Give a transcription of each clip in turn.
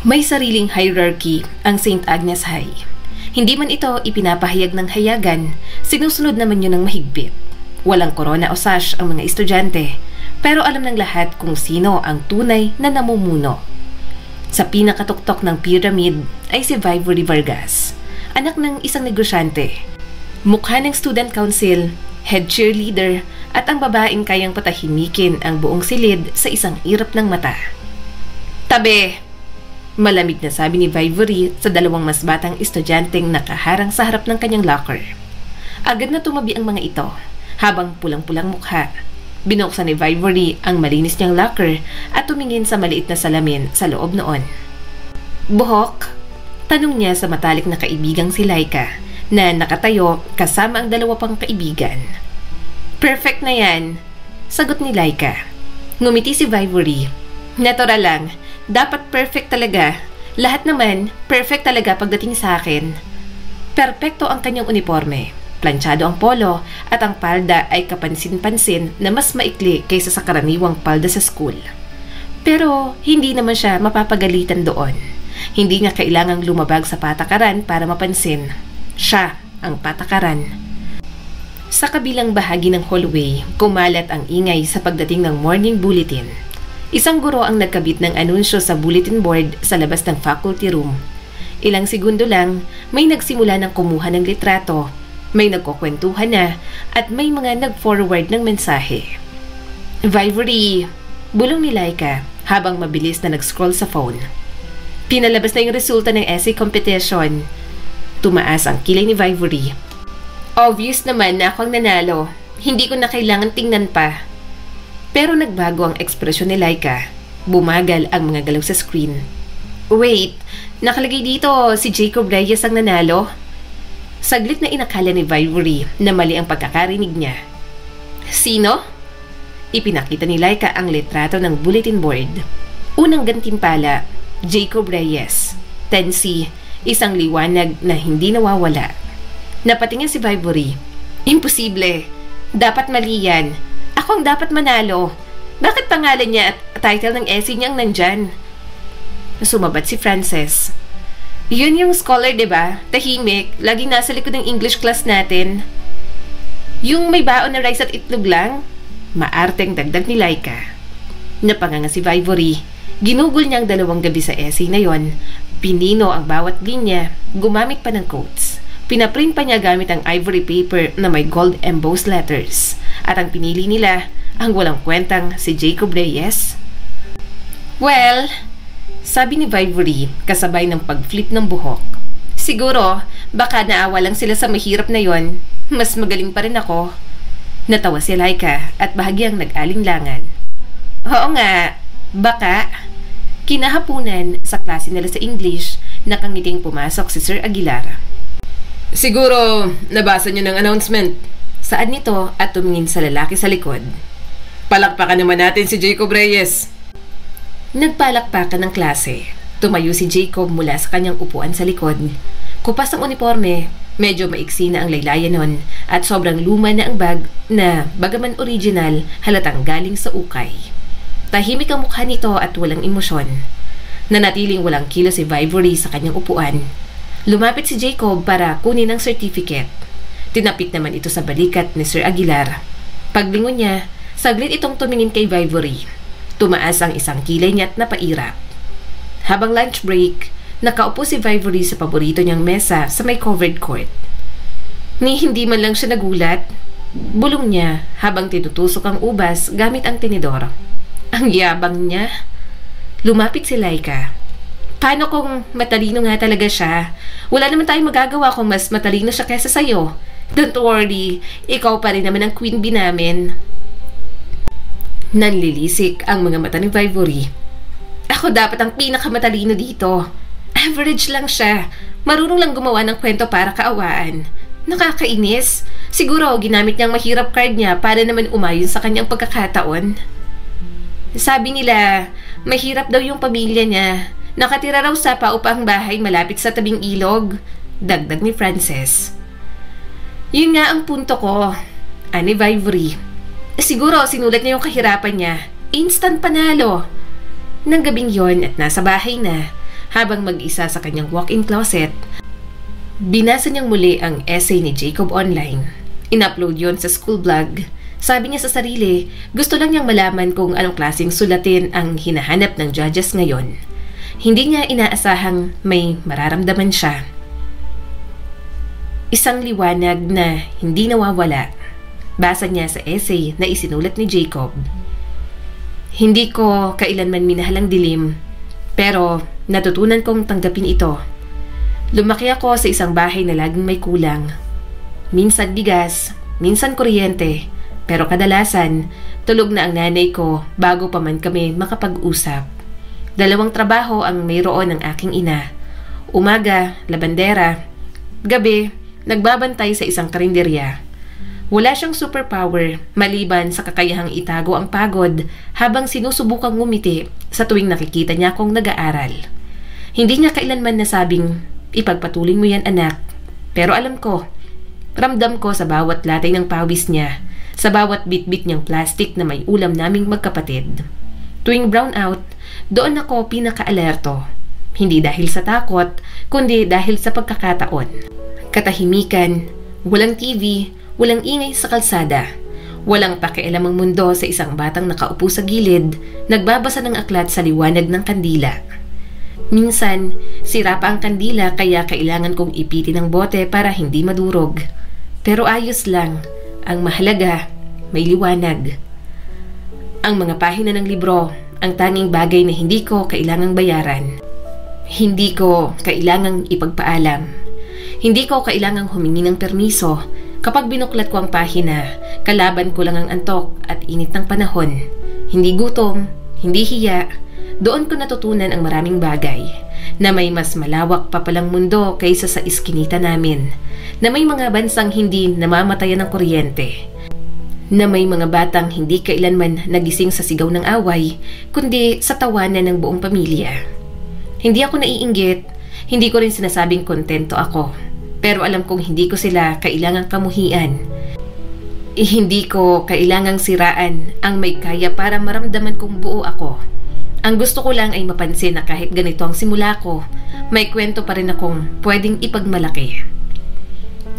May sariling hierarchy ang St. Agnes High. Hindi man ito ipinapahayag ng hayagan, sinusunod naman yun ng mahigpit. Walang korona o sash ang mga estudyante, pero alam ng lahat kung sino ang tunay na namumuno. Sa pinakatuktok ng pyramid ay si Vivory Vargas, anak ng isang negosyante. Mukha ng student council, head cheerleader, at ang babaeng kayang patahimikin ang buong silid sa isang irap ng mata. Tabi! Malamig na sabi ni Vivory sa dalawang mas batang estudyanteng nakaharang sa harap ng kanyang locker. Agad na tumabi ang mga ito, habang pulang-pulang mukha. Binuksan ni Vivory ang malinis niyang locker at tumingin sa maliit na salamin sa loob noon. Buhok? Tanong niya sa matalik na kaibigang si Laika, na nakatayo kasama ang dalawa pang kaibigan. Perfect na yan, sagot ni Laika. Ngumiti si Vivory. Natural lang. Dapat perfect talaga. Lahat naman, perfect talaga pagdating sa akin. Perpekto ang kanyang uniforme. Planchado ang polo at ang palda ay kapansin-pansin na mas maikli kaysa sa karaniwang palda sa school. Pero hindi naman siya mapapagalitan doon. Hindi niya kailangang lumabag sa patakaran para mapansin. Siya ang patakaran. Sa kabilang bahagi ng hallway, kumalat ang ingay sa pagdating ng morning bulletin. Isang guro ang nagkabit ng anunsyo sa bulletin board sa labas ng faculty room. Ilang segundo lang, may nagsimula ng kumuha ng litrato, may nagkukwentuhan na, at may mga nag-forward ng mensahe. Vivory, bulong ni Laika habang mabilis na nag-scroll sa phone. Pinalabas na yung resulta ng essay competition. Tumaas ang kilay ni Vivory. Obvious naman na ako ang nanalo. Hindi ko na kailangan tingnan pa. Pero nagbago ang ekspresyon ni Laika. Bumagal ang mga galaw sa screen. Wait, nakalagay dito si Jacob Reyes ang nanalo? Saglit na inakala ni Vivory na mali ang pagkakarinig niya. Sino? Ipinakita ni Laika ang litrato ng bulletin board. Unang gantimpala, Jacob Reyes. 10C, isang liwanag na hindi nawawala. Napatingin si Vivory. Imposible. Dapat mali yan. Ako ang dapat manalo. Bakit pangalan niya at title ng essay niya ang nandyan? Sumabat si Frances. Yun yung scholar, diba? Tahimik, laging nasa likod ng English class natin. Yung may baon na rice at itlog lang? Maarteng dagdag ni Laika. Napanganga si Vivory. Ginugol niya ang 2 gabi sa essay na yon. Pinino ang bawat linya, gumamit pa ng quotes. Pinaprint pa niya gamit ang ivory paper na may gold embossed letters. At ang pinili nila, ang walang kwentang si Jacob Reyes. Well, sabi ni Vivory kasabay ng pag-flip ng buhok. Siguro, baka naawa lang sila sa mahirap na yon. Mas magaling pa rin ako. Natawa si Laika at bahagyang nag-alinlangan. Oo nga, baka. Kinahapunan sa klase nila sa English, nakangiting pumasok si Sir Aguilar. Siguro, nabasa niyo ng announcement. Saan nito at tumingin sa lalaki sa likod. Palakpakan naman natin si Jacob Reyes. Nagpalakpakan ng klase. Tumayo si Jacob mula sa kanyang upuan sa likod. Kupas ang uniforme, medyo maiksi na ang laylayan nun at sobrang luma na ang bag na bagaman original halatang galing sa ukay. Tahimik ang mukha nito at walang emosyon. Nanatiling walang kilo si Vivory sa kanyang upuan. Lumapit si Jacob para kunin ang certificate. Tinapik naman ito sa balikat ni Sir Aguilar. Paglingon niya, saglit itong tumingin kay Vivory. Tumaas ang isang kilay niya at napairap. Habang lunch break, nakaupo si Vivory sa paborito niyang mesa sa may covered court. Ni hindi man lang siya nagulat. Bulong niya habang tinutusok ang ubas gamit ang tinidor. Ang yabang niya. Lumapit si Laika. Paano kung matalino nga talaga siya? Wala naman tayong magagawa kung mas matalino siya kaysa sa'yo. Don't worry, ikaw pa rin naman ang queen bee namin. Nanlilisik ang mga mata ni Vivory. Ako dapat ang pinakamatalino dito. Average lang siya. Marunong lang gumawa ng kwento para kaawaan. Nakakainis. Siguro ginamit niyang mahirap card niya para naman umayon sa kanyang pagkakataon. Sabi nila, mahirap daw yung pamilya niya. Nakatira raw sa paupang bahay malapit sa tabing ilog. Dagdag ni Frances. Yun nga ang punto ko. Ani Vivory. Siguro sinulat niya yung kahirapan niya. Instant panalo. Nang gabing yon at nasa bahay na, Habang mag-isa sa kanyang walk-in closet, binasa niyang muli ang essay ni Jacob online. In-upload yon sa school blog. Sabi niya sa sarili, gusto lang niyang malaman kung anong klaseng sulatin ang hinahanap ng judges ngayon. Hindi niya inaasahang may mararamdaman siya. Isang liwanag na hindi nawawala. Basa niya sa essay na isinulat ni Jacob. Hindi ko kailanman minahal ang dilim, pero natutunan kong tanggapin ito. Lumaki ako sa isang bahay na laging may kulang. Minsan bigas, minsan kuryente, pero kadalasan tulog na ang nanay ko bago pa man kami makapag-usap. 2 trabaho ang mayroon ng aking ina. Umaga, labandera. Gabi, nagbabantay sa isang karinderya. Wala siyang superpower maliban sa kakayahang itago ang pagod habang sinusubukang ngumiti sa tuwing nakikita niya akong nag-aaral. Hindi niya kailanman nasabing, ipagpatuloy mo yan anak. Pero alam ko, ramdam ko sa bawat latay ng pawis niya, sa bawat bit-bit niyang plastic na may ulam naming magkapatid. Tuwing brown out, doon ako pinaka-alerto. Hindi dahil sa takot, kundi dahil sa pagkakataon. Katahimikan, walang TV, walang ingay sa kalsada. Walang pakialam ang mundo sa isang batang nakaupo sa gilid, nagbabasa ng aklat sa liwanag ng kandila. Minsan, sira pa ang kandila kaya kailangan kong ipitin ang bote para hindi madurog. Pero ayos lang. Ang mahalaga, may liwanag. Ang mga pahina ng libro, ang tanging bagay na hindi ko kailangang bayaran. Hindi ko kailangang ipagpaalam. Hindi ko kailangang humingi ng permiso. Kapag binuklat ko ang pahina, kalaban ko lang ang antok at init ng panahon. Hindi gutom, hindi hiya. Doon ko natutunan ang maraming bagay. Na may mas malawak pa palang mundo kaysa sa iskinita namin. Na may mga bansang hindi namamatayan ng kuryente. Na may mga batang hindi kailanman nagising sa sigaw ng away, kundi sa tawanan ng buong pamilya. Hindi ako naiinggit, hindi ko rin sinasabing kontento ako. Pero alam kong hindi ko sila kailangang kamuhian. Hindi ko kailangang siraan ang may kaya para maramdaman kong buo ako. Ang gusto ko lang ay mapansin na kahit ganito ang simula ko, may kwento pa rin akong pwedeng ipagmalaki.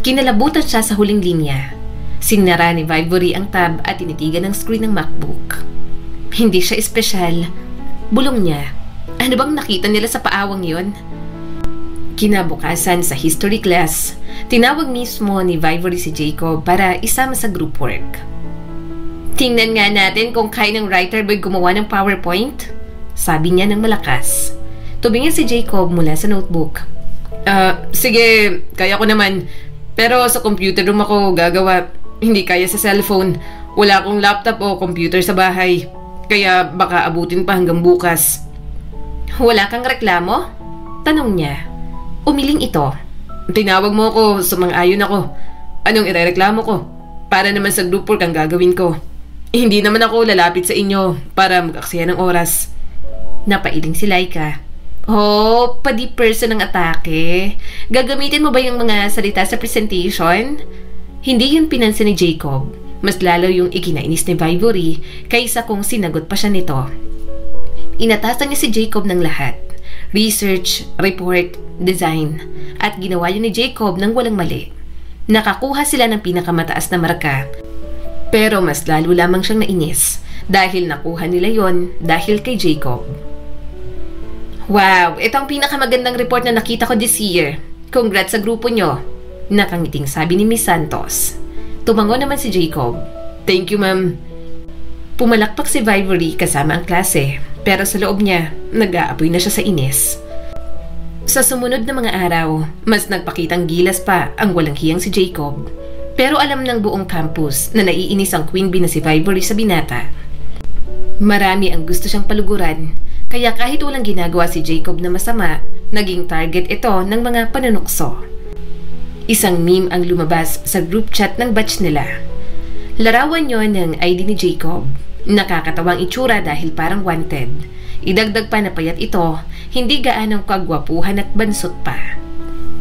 Kinalabutan siya sa huling linya. Sinara ni Vivory ang tab at tinitigan ng screen ng MacBook. Hindi siya espesyal. Bulong niya. Ano bang nakita nila sa paawang yon? Kinabukasan sa history class, tinawag mismo ni Vivory si Jacob para isama sa group work. Tingnan nga natin kung kaya ng writer boy gumawa ng PowerPoint, sabi niya ng malakas. Tumingin si Jacob mula sa notebook. Sige, kaya ko naman. Pero sa computer room ako gagawa. Hindi kaya sa cellphone. Wala akong laptop o computer sa bahay. Kaya baka abutin pa hanggang bukas. Wala kang reklamo? Tanong niya. Umiling ito. Tinawag mo ako, sumang-ayon ako. Anong irereklamo ko? Para naman sa group work ang gagawin ko. Hindi naman ako lalapit sa inyo para mag-aksaya ng oras. Napailing si Laika. Oh, padi person ng atake. Gagamitin mo ba yung mga salita sa presentation? Hindi yun pinansin ni Jacob. Mas lalo yung ikinainis ni Vivory kaysa kung sinagot pa siya nito. Inatasan niya si Jacob ng lahat. Research, report, design. At ginawa yun ni Jacob ng walang mali. Nakakuha sila ng pinakamataas na marka. Pero mas lalo lamang siyang nainis dahil nakuha nila yon dahil kay Jacob. Wow, ito ang pinakamagandang report na nakita ko this year. Congrats sa grupo nyo. Nakangiting sabi ni Miss Santos. Tumango naman si Jacob. Thank you, ma'am. Pumalakpak si Vivory kasama ang klase. Pero sa loob niya, nag-aapoy na siya sa inis. Sa sumunod na mga araw, mas nagpakitang gilas pa ang walang hiyang si Jacob. Pero alam ng buong campus na naiinis ang queen bee na si Vivory sa binata. Marami ang gusto siyang paluguran, kaya kahit walang ginagawa si Jacob na masama, naging target ito ng mga panunukso. Isang meme ang lumabas sa group chat ng batch nila. Larawan yon ng ID ni Jacob. Nakakatawang itsura dahil parang wanted. Idagdag pa na payat ito, hindi gaanong kagwapuhan at bansot pa.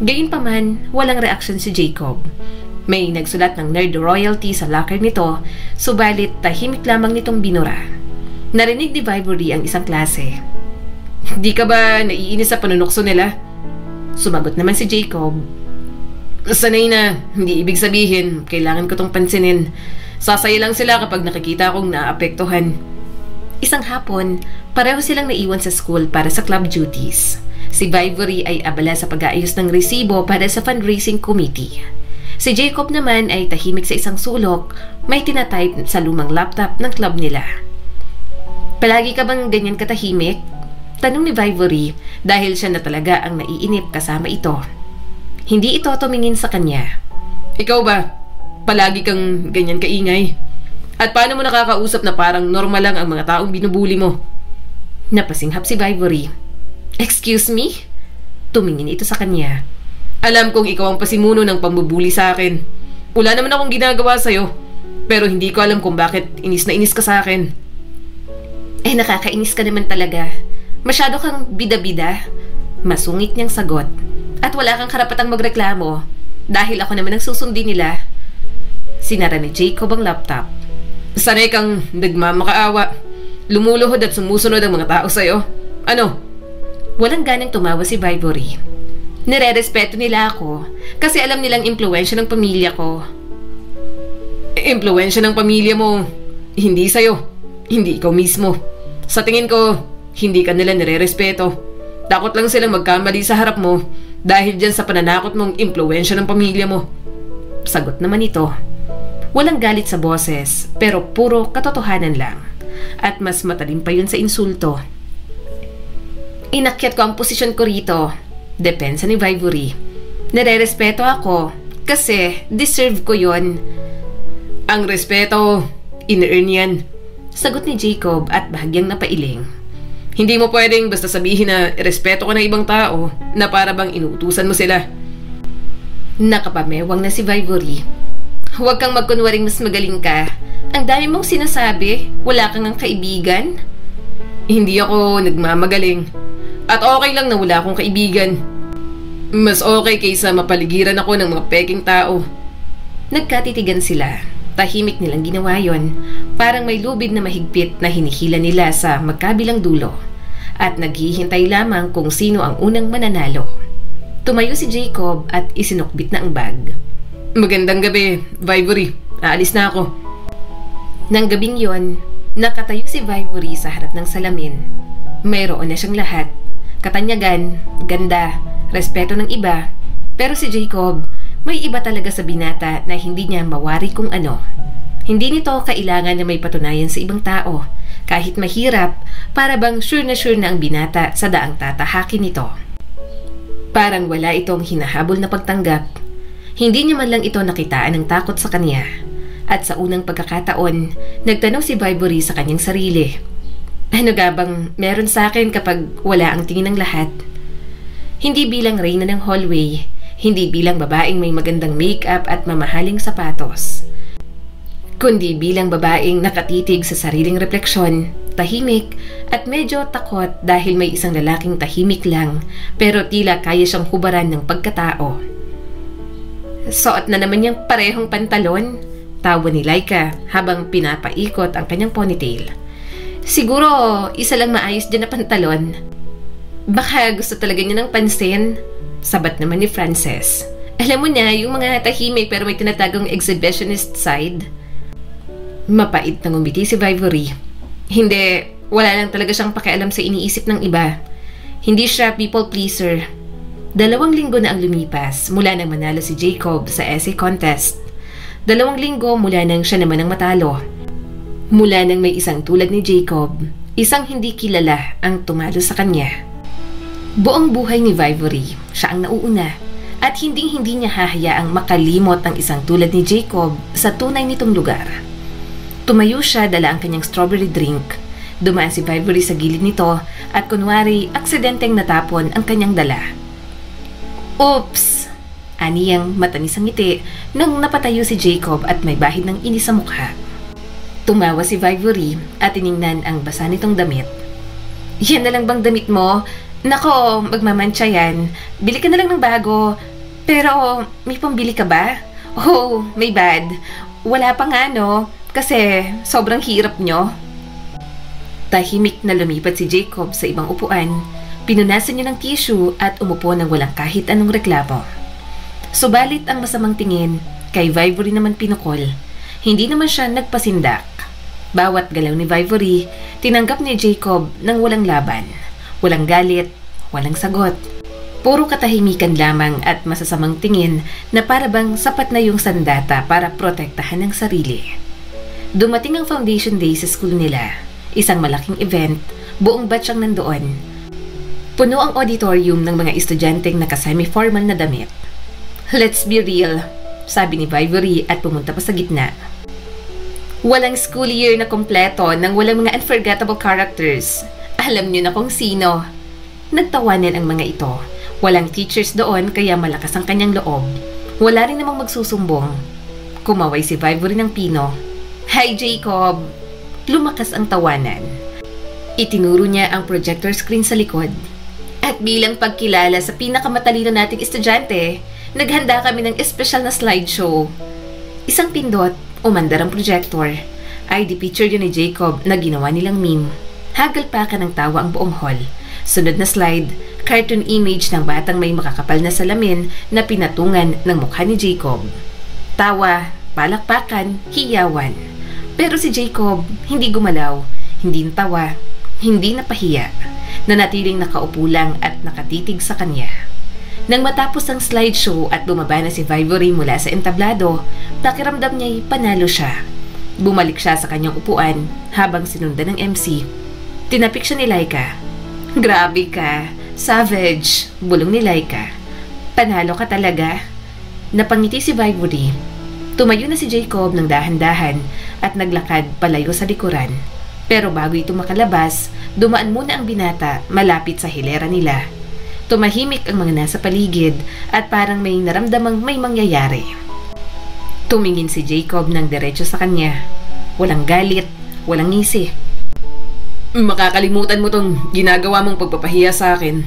Gayunpaman, walang reaksyon si Jacob. May nagsulat ng nerd royalty sa locker nito, subalit tahimik lamang nitong binura. Narinig ni Vivory ang isang klase. Di ka ba naiinis sa panunukso nila? Sumagot naman si Jacob. Sanay na, hindi ibig sabihin, kailangan ko tong pansinin. Sasaya lang sila kapag nakikita akong naapektuhan. Isang hapon, pareho silang naiwan sa school para sa club duties. Si Vivory ay abala sa pag-aayos ng resibo para sa fundraising committee. Si Jacob naman ay tahimik sa isang sulok, may tinatype sa lumang laptop ng club nila. Palagi ka bang ganyan katahimik? Tanong ni Vivory dahil siya na talaga ang naiinip kasama ito. Hindi ito tumingin sa kanya. Ikaw ba? Palagi kang ganyan kaingay? At paano mo nakakausap na parang normal lang ang mga taong binubuli mo? Napasinghap si Vivory. Excuse me? Tumingin ito sa kanya. Alam kong ikaw ang pasimuno ng pambubuli sa akin. Wala naman akong ginagawa sa'yo. Pero hindi ko alam kung bakit inis na inis ka sa akin. Nakakainis ka naman talaga. Masyado kang bida-bida. Masungit niyang sagot. At wala kang karapatang magreklamo. Dahil ako naman ang susundin nila. Sinara ni Jacob ang laptop. Sanay kang nagmamakaawa. Lumuluhod at sumusunod ang mga tao sa'yo. Ano? Walang ganang tumawa si Vivory. Nire-respeto nila ako kasi alam nilang impluwensya ng pamilya ko. Impluwensya ng pamilya mo, hindi sa'yo. Hindi ikaw mismo. Sa tingin ko, hindi ka nila nire-respeto. Takot lang silang magkamali sa harap mo dahil dyan sa pananakot mong impluwensya ng pamilya mo. Sagot naman ito. Walang galit sa boses, pero puro katotohanan lang. At mas matalim pa yun sa insulto. Inakyat ko ang posisyon ko rito. Depensa ni Vivory. Nare-respeto ako kasi deserve ko yon. Ang respeto, in-earn yan. Sagot ni Jacob at bahagyang napailing. Hindi mo pwedeng basta sabihin na respeto ka ng ibang tao na para bang inuutusan mo sila. Nakapamewang na si Vivory. Huwag kang magkunwaring mas magaling ka. Ang dami mong sinasabi, wala kang ang kaibigan. Hindi ako nagmamagaling. At okay lang na wala akong kaibigan. Mas okay kaysa mapaligiran ako ng mga peking tao. Nagkatitigan sila. Tahimik nilang ginawa yon. Parang may lubid na mahigpit na hinihila nila sa magkabilang dulo. At naghihintay lamang kung sino ang unang mananalo. Tumayo si Jacob at isinukbit na ang bag. Magandang gabi, Vivory. Aalis na ako. Nang gabing yon, nakatayo si Vivory sa harap ng salamin. Mayroon na siyang lahat. Katanyagan, ganda, respeto ng iba. Pero si Jacob, may iba talaga sa binata na hindi niya mawari kung ano. Hindi nito kailangan na may patunayan sa ibang tao. Kahit mahirap, para bang sure na ang binata sa daang tatahakin nito. Parang wala itong hinahabol na pagtanggap. Hindi niya man lang ito nakitaan ng takot sa kanya. At sa unang pagkakataon, nagtanong si Vivory sa kanyang sarili. Ano ga bang meron sa akin kapag wala ang tingin ng lahat? Hindi bilang reyna ng hallway, hindi bilang babaeng may magandang make-up at mamahaling sapatos. Kundi bilang babaeng nakatitig sa sariling refleksyon, tahimik at medyo takot dahil may isang lalaking tahimik lang pero tila kaya siyang hubaran ng pagkatao. Suot na naman niyang parehong pantalon, tawa ni Laika habang pinapaikot ang kanyang ponytail. Siguro isa lang maayos dyan na pantalon. Baka gusto talaga niya ng pansin, sabat naman ni Frances. Alam mo na, yung mga tahimik pero may tinatagong exhibitionist side. Mapait na ngumiti si Vivory. Hindi, wala lang talaga siyang pakialam sa iniisip ng iba. Hindi siya people pleaser. 2 linggo na ang lumipas mula nang manalo si Jacob sa essay contest. 2 linggo mula nang siya naman ang matalo. Mula nang may isang tulad ni Jacob, isang hindi kilala ang tumalo sa kanya. Buong buhay ni Vivory, siya ang nauuna at hindi niya hahayaang makalimot ang isang tulad ni Jacob sa tunay nitong lugar. Tumayo siya, dala ang kanyang strawberry drink. Dumaan si Vivory sa gilid nito at kunwari aksidenteng natapon ang kanyang dala. Oops! Aniyang matamis ang ngiti nang napatayo si Jacob at may bahid ng inis sa mukha. Tumawa si Vivory at tiningnan ang basa nitong damit. Yan na lang bang damit mo? Nako, magmamantsa yan. Bili ka na lang ng bago. Pero may pambili ka ba? Oh, may bad. Wala pa nga no, kasi sobrang hirap nyo. Tahimik na lumipat si Jacob sa ibang upuan Pinunasan niya ng tissue at umupo ng walang kahit anong reklamo. Subalit ang masamang tingin, kay Vivory naman pinukol. Hindi naman siya nagpasindak. Bawat galaw ni Vivory, tinanggap ni Jacob ng walang laban. Walang galit, walang sagot. Puro katahimikan lamang at masasamang tingin na parabang sapat na yung sandata para protektahan ang sarili. Dumating ang foundation day sa school nila. Isang malaking event, buong batch ang nandoon. Puno ang auditorium ng mga estudyanteng naka-semi-formal na damit. "Let's be real," sabi ni Vivory at pumunta pa sa gitna. Walang school year na kompleto nang walang mga unforgettable characters. Alam niyo na kung sino. Nagtawanan ang mga ito. Walang teachers doon kaya malakas ang kanyang loob. Wala rin namang magsusumbong. Kumaway si Vivory ng pino. "Hi, Jacob!" Lumakas ang tawanan. Itinuro niya ang projector screen sa likod. "At bilang pagkilala sa pinakamatalino nating estudyante, naghanda kami ng espesyal na slideshow." Isang pindot, umandar ang projector. ID picture yun ni Jacob na ginawa nilang meme. Hagal pa ka ng tawa ang buong hall. Sunod na slide, cartoon image ng batang may makakapal na salamin na pinatungan ng mukha ni Jacob. Tawa, palakpakan, hiyawan. Pero si Jacob, hindi gumalaw, hindi natawa, hindi napahiya. Nanatiling nakaupo lang at nakatitig sa kanya. Nang matapos ang slideshow at bumaba na si Vivory mula sa entablado, pakiramdam niya'y panalo siya. Bumalik siya sa kanyang upuan habang sinundan ng MC. Tinapik siya ni Laika. "Grabe ka, savage," bulong ni Laika. "Panalo ka talaga." Napangiti si Vivory. Tumayo na si Jacob ng dahan-dahan at naglakad palayo sa likuran. Pero bago ito makalabas, dumaan muna ang binata malapit sa hilera nila. Tumahimik ang mga nasa paligid at parang may naramdamang may mangyayari. Tumingin si Jacob ng diretso sa kanya. Walang galit, walang ngisi. "Makakalimutan mo tong ginagawa mong pagpapahiya sa akin.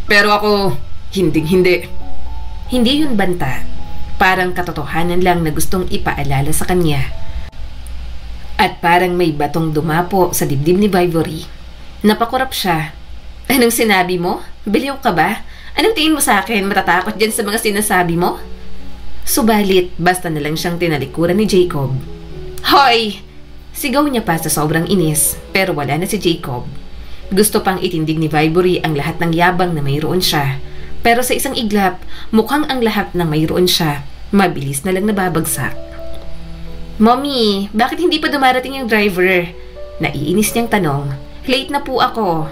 Pero ako, hinding-hindi." Hindi yun banta. Parang katotohanan lang na gustong ipaalala sa kanya. At parang may batong dumapo sa dibdib ni Vivory. Napakurap siya. "Anong sinabi mo? Baliw ka ba? Anong tingin mo sa akin? Matatakot dyan sa mga sinasabi mo?" Subalit, basta na lang siyang tinalikuran ni Jacob. "Hoy!" Sigaw niya pa sa sobrang inis, pero wala na si Jacob. Gusto pang itindig ni Vivory ang lahat ng yabang na mayroon siya. Pero sa isang iglap, mukhang ang lahat ng mayroon siya, mabilis na lang nababagsak. "Mommy, bakit hindi pa dumarating yung driver?" Naiinis niyang tanong. "Late na po ako."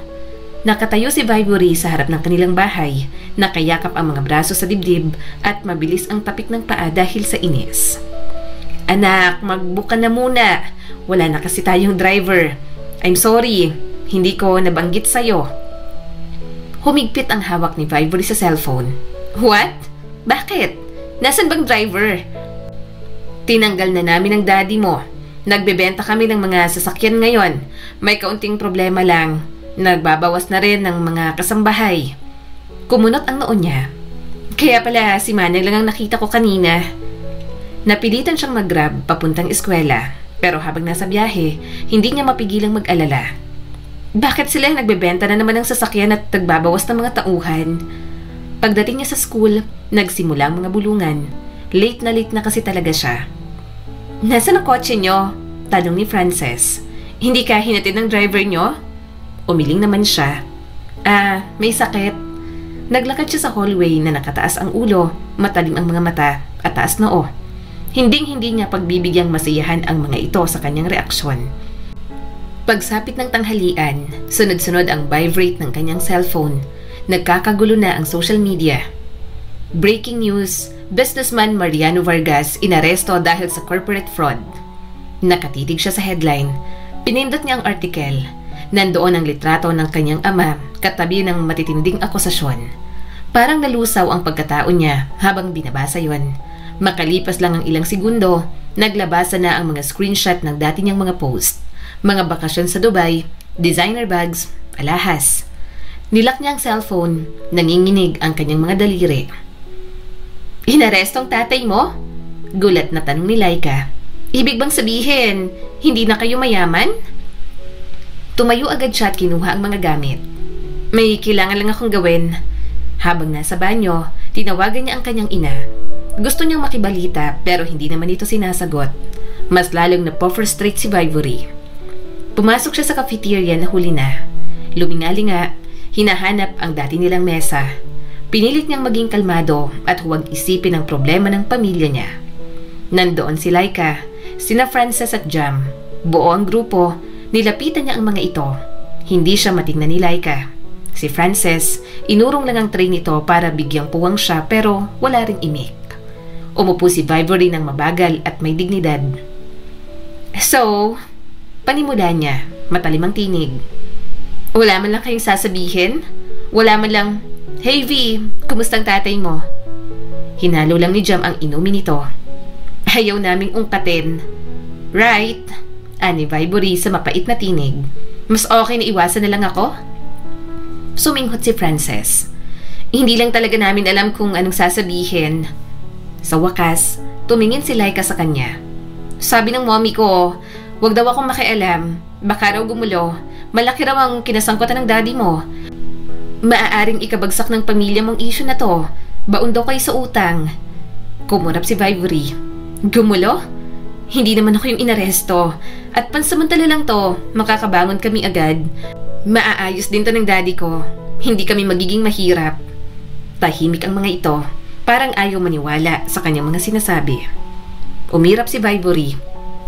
Nakatayo si Vivory sa harap ng kanilang bahay, nakayakap ang mga braso sa dibdib at mabilis ang tapik ng paa dahil sa inis. "Anak, mag-book ka na muna. Wala na kasi tayong driver. I'm sorry, hindi ko nabanggit sa'yo." Humigpit ang hawak ni Vivory sa cellphone. "What? Bakit? Nasaan bang driver?" "Tinanggal na namin ang daddy mo. Nagbebenta kami ng mga sasakyan ngayon. May kaunting problema lang. Nagbabawas na rin ng mga kasambahay." Kumunot ang noon niya. "Kaya pala si Manang lang ang nakita ko kanina." Napilitan siyang mag-grab papuntang eskwela. Pero habang nasa biyahe, hindi niya mapigilang mag-alala. Bakit sila yung nagbebenta na naman ng sasakyan at nagbabawas ng mga tauhan? Pagdating niya sa school, nagsimula ang mga bulungan. Late na kasi talaga siya. "Nasaan ang kotse niyo?" tanong ni Frances. "Hindi ka hinatid ng driver niyo?" Umiling naman siya. May sakit." Naglakad siya sa hallway na nakataas ang ulo, matalim ang mga mata, at taas noo. Hinding-hindi niya pagbibigyang masiyahan ang mga ito sa kanyang reaksyon. Pagsapit ng tanghalian, sunod-sunod ang vibrate ng kanyang cellphone. Nagkakagulo na ang social media. Breaking news, businessman Mariano Vargas inaresto dahil sa corporate fraud. Nakatitig siya sa headline. Pinindot niya ang article. Nandoon ang litrato ng kanyang ama, katabi ng matitinding akusasyon. Parang nalusaw ang pagkatao niya habang binabasa yon. Makalipas lang ang ilang segundo, naglabasa na ang mga screenshot ng dati niyang mga post. Mga bakasyon sa Dubai, designer bags, alahas. Nilak niya ang cellphone, nanginginig ang kanyang mga daliri. "Inaresto ang tatay mo?" Gulat na tanong ni Laika. "Ibig bang sabihin, hindi na kayo mayaman?" Tumayo agad siya at kinuha ang mga gamit. May kailangan lang akong gawin. Habang nasa banyo, tinawagan niya ang kanyang ina. Gusto niyang makibalita pero hindi naman ito sinasagot. Mas lalong napo-frustrate si Vivory. Pumasok siya sa cafeteria na huli na. Lumingali-nga, hinahanap ang dati nilang mesa. Pinilit niyang maging kalmado at huwag isipin ang problema ng pamilya niya. Nandoon si Laika, sina Frances at Jam. Buo ang grupo, nilapitan niya ang mga ito. Hindi siya matingnan ni Laika. Si Frances, inurong lang ang tray nito para bigyang puwang siya pero wala ring imik. Umupo si Vivory ng mabagal at may dignidad. So, panimula niya, matalimang tinig. Wala man lang kayong sasabihin? Wala man lang, "Hey V, kumustang tatay mo?" Hinalo lang ni Jam ang inumin nito. Ayaw naming ungkatin. Right? Ani Vivory sa mapait na tinig. Mas okay na iwasan na lang ako? Suminghot si Frances. Hindi lang talaga namin alam kung anong sasabihin. Sa wakas, tumingin si Laika sa kanya. Sabi ng mommy ko, wag daw akong makialam. Baka raw gumulo. Malaki raw ang kinasangkutan ng daddy mo. Maaaring ikabagsak ng pamilya mong issue na to. Baon daw kayo sa utang. Kumurap si Vivory. Gumulo? Hindi naman ako yung inaresto. At pansamantala lang to, makakabangon kami agad. Maaayos din to ng daddy ko. Hindi kami magiging mahirap. Tahimik ang mga ito. Parang ayaw maniwala sa kanyang mga sinasabi. Umirap si Vivory.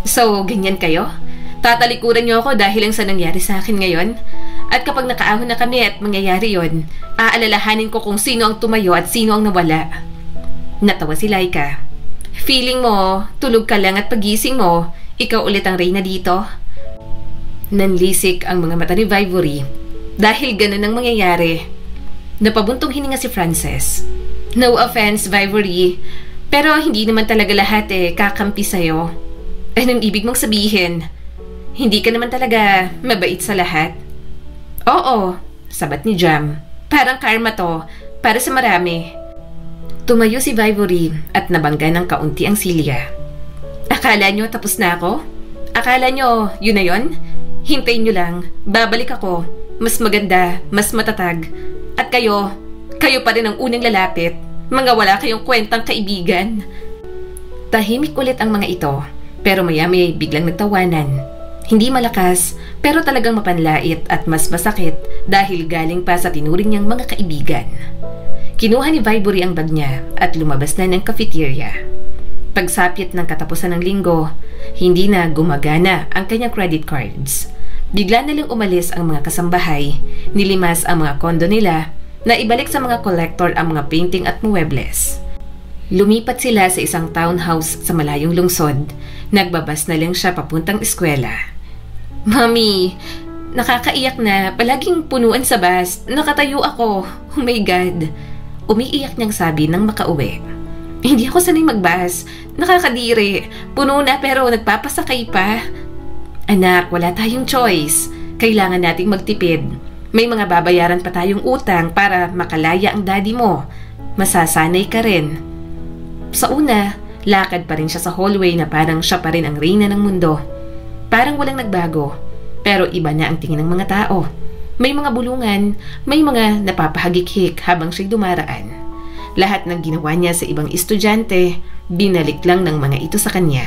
So, ganyan kayo? Tatalikuran niyo ako dahil lang sa nangyari sa akin ngayon? At kapag nakaahon na kami at mangyayari yon, aalalahanin ko kung sino ang tumayo at sino ang nawala. Natawa si Laika. Feeling mo, tulog ka lang at pagising mo, ikaw ulit ang reyna dito? Nanlisik ang mga mata ni Vivory. Dahil ganun ang mangyayari. Napabuntong hininga si Frances. No offense, Vivory, pero hindi naman talaga lahat kakampi sa'yo. Anong ibig mong sabihin? Hindi ka naman talaga mabait sa lahat? Oo, sabat ni Jam. Parang karma to, para sa marami. Tumayo si Vivory at nabangga ng kaunti ang silya. Akala nyo tapos na ako? Akala nyo yun na yun? Hintayin nyo lang, babalik ako. Mas maganda, mas matatag. At kayo pa rin ang unang lalapit. Mga wala kayong kwentang kaibigan. Tahimik ulit ang mga ito, pero maya-maya biglang nagtawanan. Hindi malakas, pero talagang mapanlait at mas masakit dahil galing pa sa tinuring niyang mga kaibigan. Kinuha ni Vivory ang bag niya at lumabas na ng cafeteria. Pagsapit ng katapusan ng linggo, hindi na gumagana ang kanyang credit cards. Bigla na lang umalis ang mga kasambahay, nilimas ang mga kondo nila, na ibalik sa mga collector ang mga painting at muebles. Lumipat sila sa isang townhouse sa malayong lungsod. Nagbabas na lang siya papuntang eskwela. Mami, nakakaiyak na. Palaging punuan sa bus. Nakatayo ako. Oh my God. Umiiyak niyang sabi nang makauwi. Hindi ako sanay magbus. Nakakadiri. Puno na pero nagpapasakay pa. Anak, wala tayong choice. Kailangan nating magtipid. May mga babayaran pa tayong utang para makalaya ang daddy mo. Masasanay ka rin. Sa una, lakad pa rin siya sa hallway na parang siya pa rin ang reyna ng mundo. Parang walang nagbago, pero iba na ang tingin ng mga tao. May mga bulungan, may mga napapahagik-hik habang siya'y dumaraan. Lahat ng ginawa niya sa ibang estudyante, binalik lang ng mga ito sa kanya.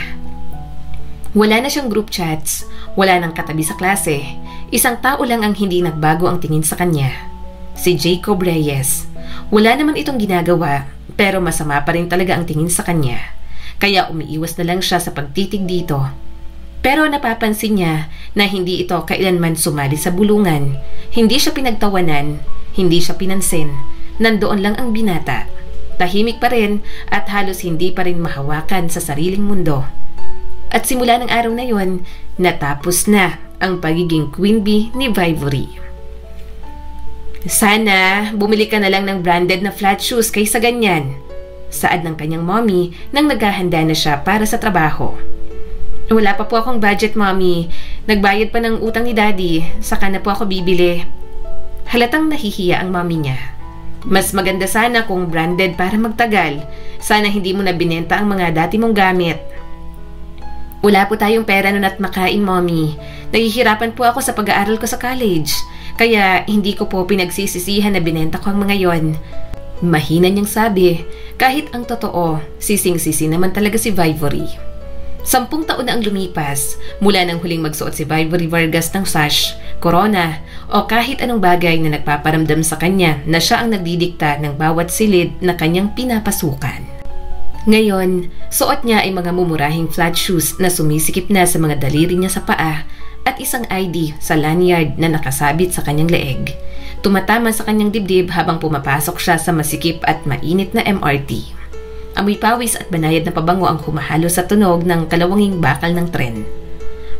Wala na siyang group chats, wala nang katabi sa klase. Isang tao lang ang hindi nagbago ang tingin sa kanya. Si Jacob Reyes. Wala naman itong ginagawa, pero masama pa rin talaga ang tingin sa kanya. Kaya umiiwas na lang siya sa pagtitig dito. Pero napapansin niya na hindi ito kailanman sumali sa bulungan. Hindi siya pinagtawanan, hindi siya pinansin. Nandoon lang ang binata. Tahimik pa rin at halos hindi pa rin mahawakan sa sariling mundo. At simula ng araw na yon, natapos na ang pagiging queen bee ni Vivory. Sana bumili ka na lang ng branded na flat shoes kaysa ganyan. Saad ng kanyang mommy nang naghahanda na siya para sa trabaho. Wala pa po akong budget, mommy. Nagbayad pa ng utang ni daddy, saka na po ako bibili. Halatang nahihiya ang mommy niya. Mas maganda sana kung branded para magtagal. Sana hindi mo na binenta ang mga dati mong gamit. Wala po tayong pera nun at makain, mommy. Nahihirapan po ako sa pag-aaral ko sa college. Kaya hindi ko po pinagsisisihan na binenta ko ang mga yon. Mahina niyang sabi, kahit ang totoo, sising-sisi naman talaga si Vivory. 10 taon na ang lumipas mula nang huling magsuot si Vivory Vargas ng sash, corona o kahit anong bagay na nagpaparamdam sa kanya na siya ang nagdidikta ng bawat silid na kanyang pinapasukan. Ngayon, suot niya ay mga mumurahing flat shoes na sumisikip na sa mga daliri niya sa paa at isang ID sa lanyard na nakasabit sa kanyang leeg. Tumatama sa kanyang dibdib habang pumapasok siya sa masikip at mainit na MRT. Amoy pawis at banayad na pabango ang humahalo sa tunog ng kalawanging bakal ng tren.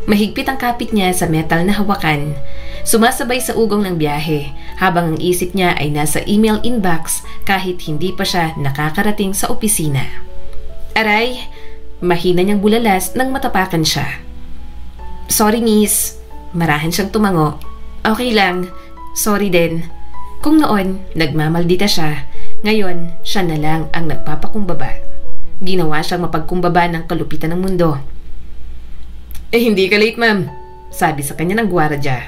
Mahigpit ang kapit niya sa metal na hawakan, sumasabay sa ugong ng biyahe habang ang isip niya ay nasa email inbox kahit hindi pa siya nakakarating sa opisina. Aray, mahina niyang bulalas nang matapakan siya. Sorry miss, marahan siyang tumango. Okay lang. Sorry din. Kung noon, nagmamaldita siya, ngayon siya na lang ang nagpapakumbaba. Ginawa siyang mapagkumbaba ng kalupitan ng mundo. Hindi ka late ma'am, sabi sa kanya ng gwaradya.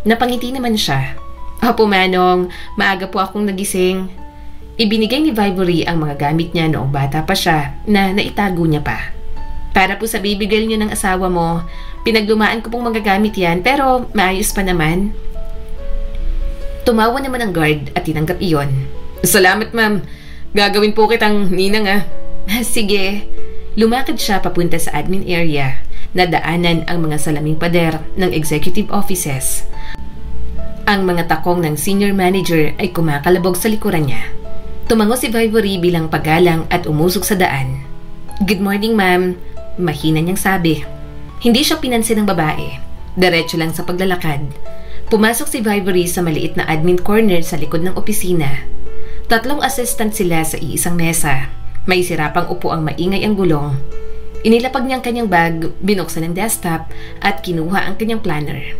Napangiti naman siya. Opo manong, maaga po akong nagising. Ibinigay ni Vivory ang mga gamit niya noong bata pa siya na naitago niya pa. Para po sa baby girl niyo ng asawa mo, pinaglumaan ko pong magagamit yan pero maayos pa naman. Tumawa naman ang guard at tinanggap iyon. Salamat ma'am. Gagawin po kitang ninang Sige. Lumakad siya papunta sa admin area. Nadaanan ang mga salaming pader ng executive offices. Ang mga takong ng senior manager ay kumakalabog sa likuran niya. Tumango si Vivory bilang paggalang at umusok sa daan. Good morning ma'am. Mahina niyang sabi. Hindi siya pinansin ng babae. Diretso lang sa paglalakad. Pumasok si Vivory sa maliit na admin corner sa likod ng opisina. 3 assistant sila sa iisang mesa. May sirapang upo ang maingay ang gulong. Inilapag niya ang kanyang bag, binuksan ang desktop at kinuha ang kanyang planner.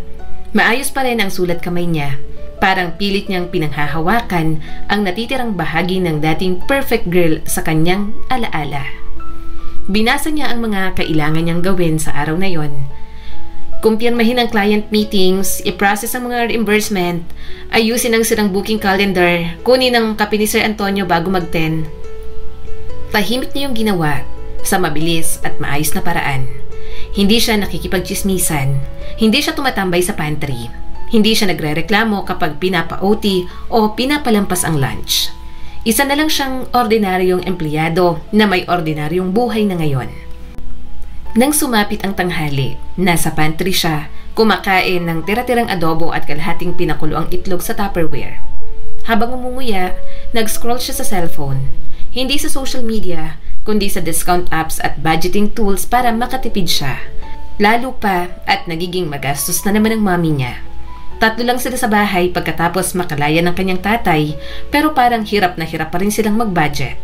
Maayos pa rin ang sulat kamay niya. Parang pilit niyang pinanghahawakan ang natitirang bahagi ng dating perfect girl sa kanyang alaala. Binasa niya ang mga kailangan niyang gawin sa araw na yon. Kumpirmahin ang client meetings, i-process ang mga reimbursement, ayusin ang sirang booking calendar, kunin ang kape ni Sir Antonio bago mag-10. Tahimik niya yung ginawa sa mabilis at maayos na paraan. Hindi siya nakikipagchismisan, hindi siya tumatambay sa pantry, hindi siya nagrereklamo kapag pinapa-OT o pinapalampas ang lunch. Isa na lang siyang ordinaryong empleyado na may ordinaryong buhay na ngayon. Nang sumapit ang tanghali, nasa pantry siya, kumakain ng tira-tirang adobo at kalahating pinakulo ang itlog sa Tupperware. Habang umunguya, nag-scroll siya sa cellphone. Hindi sa social media, kundi sa discount apps at budgeting tools para makatipid siya. Lalo pa at nagiging magastos na naman ang mami niya. 3 lang sila sa bahay pagkatapos makalaya ng kanyang tatay, pero parang hirap na hirap pa rin silang mag-budget.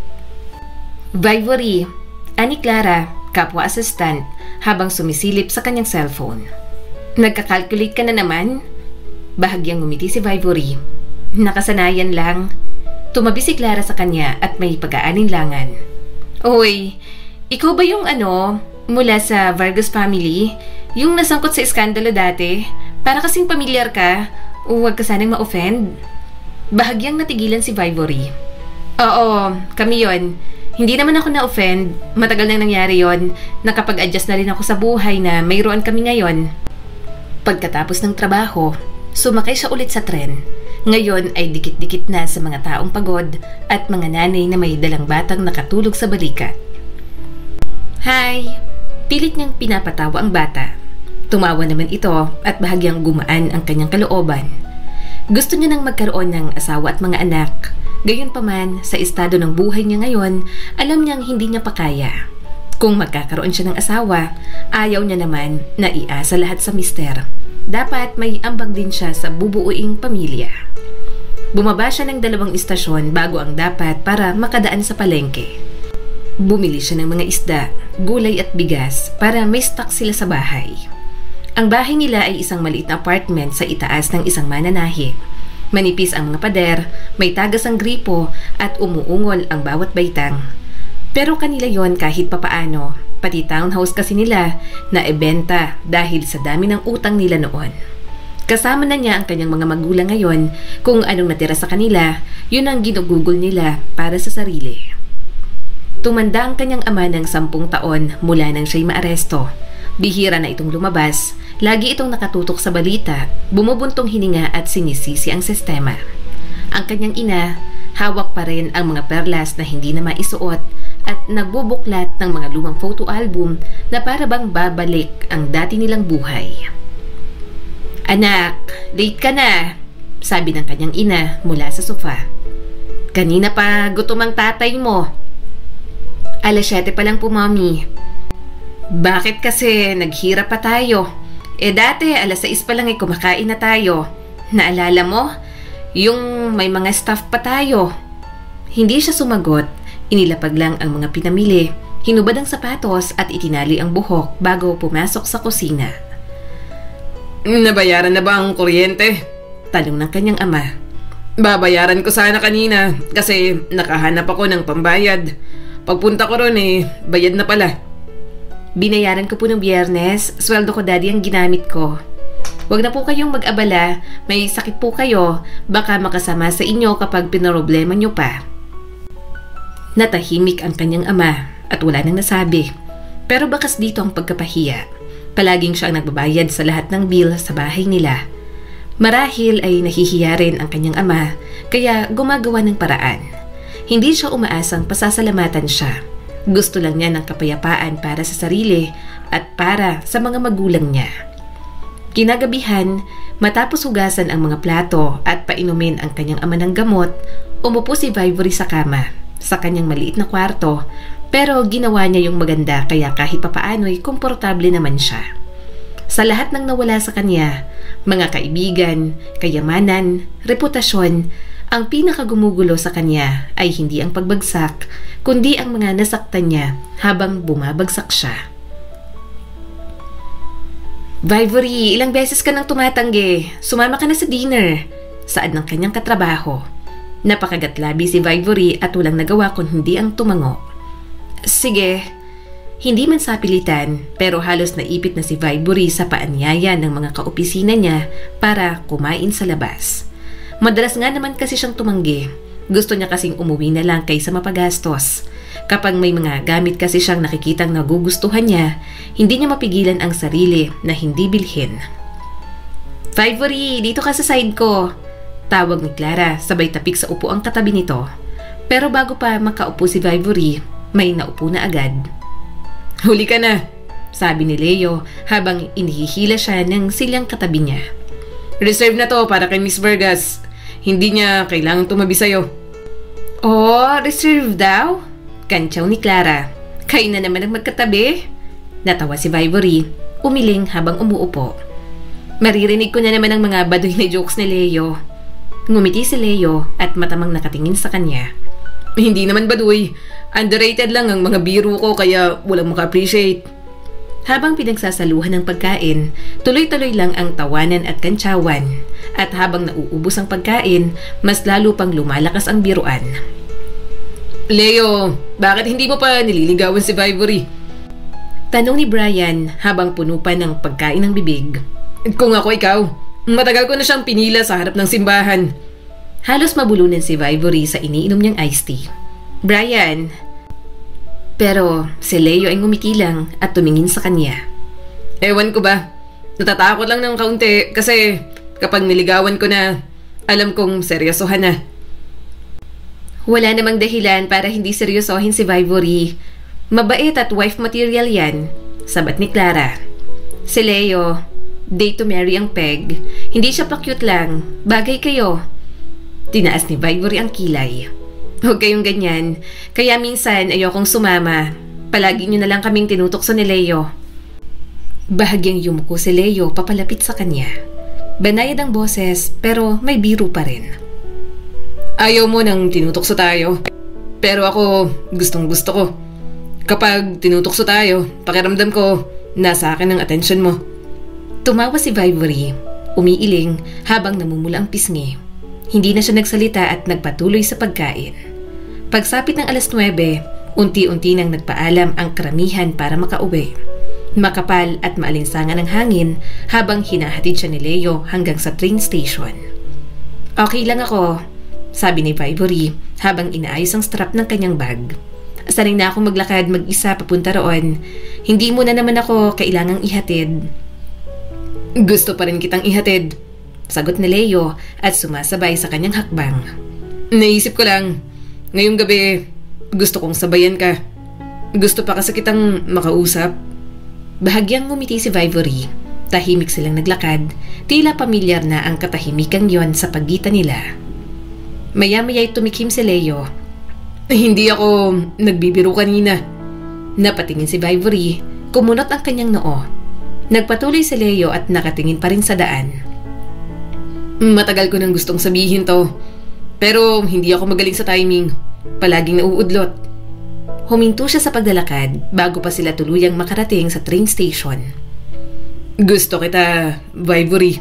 Vivory, Ani Clara, kapwa assistant, habang sumisilip sa kanyang cellphone. Nagka-calculate ka na naman? Bahagyang ngumiti si Vivory. Nakasanayan lang. Tumabi si Clara sa kanya at may pag-aalinlangan. Oy, ikaw ba yung mula sa Vargas family? Yung nasangkot sa iskandalo dati? Para kasing pamilyar ka, huwag ka sanang ma-offend. Bahagyang natigilan si Vivory. Oo, kami yon. Hindi naman ako na-offend. Matagal nang nangyari yon. Nakapag-adjust na rin ako sa buhay na mayroon kami ngayon. Pagkatapos ng trabaho, sumakay siya ulit sa tren. Ngayon ay dikit-dikit na sa mga taong pagod at mga nanay na may dalang batang nakatulog sa balikat. Hi! Pilit niyang pinapatawa ang bata. Tumawa naman ito at bahagyang gumaan ang kanyang kalooban. Gusto niya nang magkaroon ng asawa at mga anak. Gayunpaman, sa estado ng buhay niya ngayon, alam niyang hindi niya pa kaya. Kung magkakaroon siya ng asawa, ayaw niya naman na iasa lahat sa mister. Dapat may ambag din siya sa bubuuing pamilya. Bumaba siya ng 2 istasyon bago ang dapat para makadaan sa palengke. Bumili siya ng mga isda, gulay at bigas para may stock sila sa bahay. Ang bahay nila ay isang maliit na apartment sa itaas ng isang mananahi. Manipis ang mga pader, may tagas ang gripo at umuungol ang bawat baitang. Pero kanila yon kahit papaano, pati townhouse kasi nila na ibenta dahil sa dami ng utang nila noon. Kasama na niya ang kanyang mga magulang ngayon. Kung anong natira sa kanila, yun ang ginugugol nila para sa sarili. Tumanda ang kanyang ama ng 10 taon mula nang siya'y maaresto. Bihira na itong lumabas, lagi itong nakatutok sa balita, bumubuntong hininga at sinisisi ang sistema. Ang kanyang ina, hawak pa rin ang mga perlas na hindi na maisuot at nagbubuklat ng mga lumang photo album na para bang babalik ang dati nilang buhay. "Anak, late ka na," sabi ng kanyang ina mula sa sofa. "Kanina pa gutom ang tatay mo." "Alas 7 pa lang po, Mommy." "Bakit kasi naghirap pa tayo? Dati alas 6 pa lang kumakain na tayo. Naalala mo? Yung may mga staff pa tayo." Hindi siya sumagot. Inilapag lang ang mga pinamili, hinubad ang sapatos at itinali ang buhok bago pumasok sa kusina. "Nabayaran na ba ang kuryente?" Tanong ng kanyang ama. "Babayaran ko sana kanina kasi nakahanap ako ng pambayad. Pagpunta ko ron bayad na pala." "Binayaran ko po ng Biyernes. Sweldo ko, Daddy, ang ginamit ko. Huwag na po kayong mag-abala. May sakit po kayo. Baka makasama sa inyo kapag pinaroblema nyo pa." Natahimik ang kanyang ama at wala nang nasabi. Pero bakas dito ang pagkapahiya. Palaging siya ang nagbabayad sa lahat ng bill sa bahay nila. Marahil ay nahihiya rin ang kanyang ama, kaya gumagawa ng paraan. Hindi siya umaasang pasasalamatan siya. Gusto lang niya ng kapayapaan para sa sarili at para sa mga magulang niya. Kinagabihan, matapos hugasan ang mga plato at painumin ang kanyang ama ng gamot, umupo si Vivory sa kama, sa kanyang maliit na kwarto, pero ginawa niya yung maganda kaya kahit papaano'y komportable naman siya. Sa lahat ng nawala sa kanya, mga kaibigan, kayamanan, reputasyon, ang pinakagumugulo sa kanya ay hindi ang pagbagsak, kundi ang mga nasaktan niya habang bumabagsak siya. "Vivory, ilang beses ka nang tumatanggi. Sumama ka na sa dinner," saad ng kanyang katrabaho. Napakagatlabi si Vivory at walang nagawa kung hindi ang tumango. "Sige." Hindi man sa pilitan, pero halos naipit na si Vivory sa paanyaya ng mga kaopisina niya para kumain sa labas. Madalas nga naman kasi siyang tumanggi. Gusto niya kasing umuwi na lang kaysa mapagastos. Kapag may mga gamit kasi siyang nakikitang nagugustuhan niya, hindi niya mapigilan ang sarili na hindi bilhin. "Vivory, dito ka sa side ko," tawag ni Clara sabay tapik sa upo ang katabi nito. Pero bago pa makaupo si Vivory, may naupo na agad. "Huli ka na," sabi ni Leo habang inihihila siya ng silyang katabi niya. "Reserve na to para kay Miss Vargas. Hindi niya kailangang tumabi sa'yo." "Oh, reserve daw?" Kantsaw ni Clara. "Kayo na naman ang magkatabi?" Natawa si Vivory, umiling habang umuupo. "Maririnig ko na naman ang mga baduy na jokes ni Leo." Ngumiti si Leo at matamang nakatingin sa kanya. "Hindi naman baduy. Underrated lang ang mga biro ko kaya walang maka-appreciate." Habang pinagsasaluhan ng pagkain, tuloy-tuloy lang ang tawanan at kantsawan. At habang nauubos ang pagkain, mas lalo pang lumalakas ang biruan. "Leo, bakit hindi mo pa nililigawan si Vivory?" Tanong ni Brian habang puno pa ng pagkain ng bibig. "Kung ako ikaw, matagal ko na siyang pinila sa harap ng simbahan." Halos mabulunan si Vivory sa iniinom niyang iced tea. "Brian." Pero si Leo ay ngumiti lang at tumingin sa kanya. "Ewan ko ba, natatakot lang ng kaunti kasi kapag niligawan ko na, alam kong seryosohan na." "Wala namang dahilan para hindi seryosohin si Vivory. Mabait at wife material yan," sabat ni Clara. "Si Leo, date to marry ang peg. Hindi siya pa-cute lang. Bagay kayo." Tinaas ni Vivory ang kilay. "Huwag kayong ganyan. Kaya minsan ayokong sumama. Palagi niyo na lang kaming tinutokso ni Leo." Bahagyang yumuko si Leo papalapit sa kanya. Banayad ang boses pero may biro pa rin. "Ayaw mo nang tinutokso tayo. Pero ako, gustong gusto ko. Kapag tinutokso tayo, pakiramdam ko, nasa akin ang atensyon mo." Tumawa si Vivory, umiiling habang namumula ang pisngi. Hindi na siya nagsalita at nagpatuloy sa pagkain. Pagsapit ng alas 9, unti-unti nang nagpaalam ang karamihan para makauwi. Makapal at maalinsangan ang hangin habang hinahatid siya ni Leo hanggang sa train station. Okay lang ako, sabi ni Vivory habang inaayos ang strap ng kanyang bag. Sanay na akong maglakad mag-isa papunta roon. Hindi mo na naman ako kailangang ihatid. Gusto pa rin kitang ihatid, sagot ni Leo at sumasabay sa kanyang hakbang. Naisip ko lang, ngayong gabi gusto kong sabayan ka. Gusto pa kasi kitang makausap. Bahagyang ngumiti si Vivory. Tahimik silang naglakad. Tila pamilyar na ang katahimikan yon sa pagitan nila. Maya-maya'y tumikim si Leo. Hindi ako nagbibiro kanina. Napatingin si Vivory. Kumunot ang kanyang noo. Nagpatuloy si Leo at nakatingin pa rin sa daan. Matagal ko nang gustong sabihin to. Pero hindi ako magaling sa timing. Palaging nauudlot. Huminto siya sa paglalakad bago pa sila tuluyang makarating sa train station. Gusto kita, Vivory.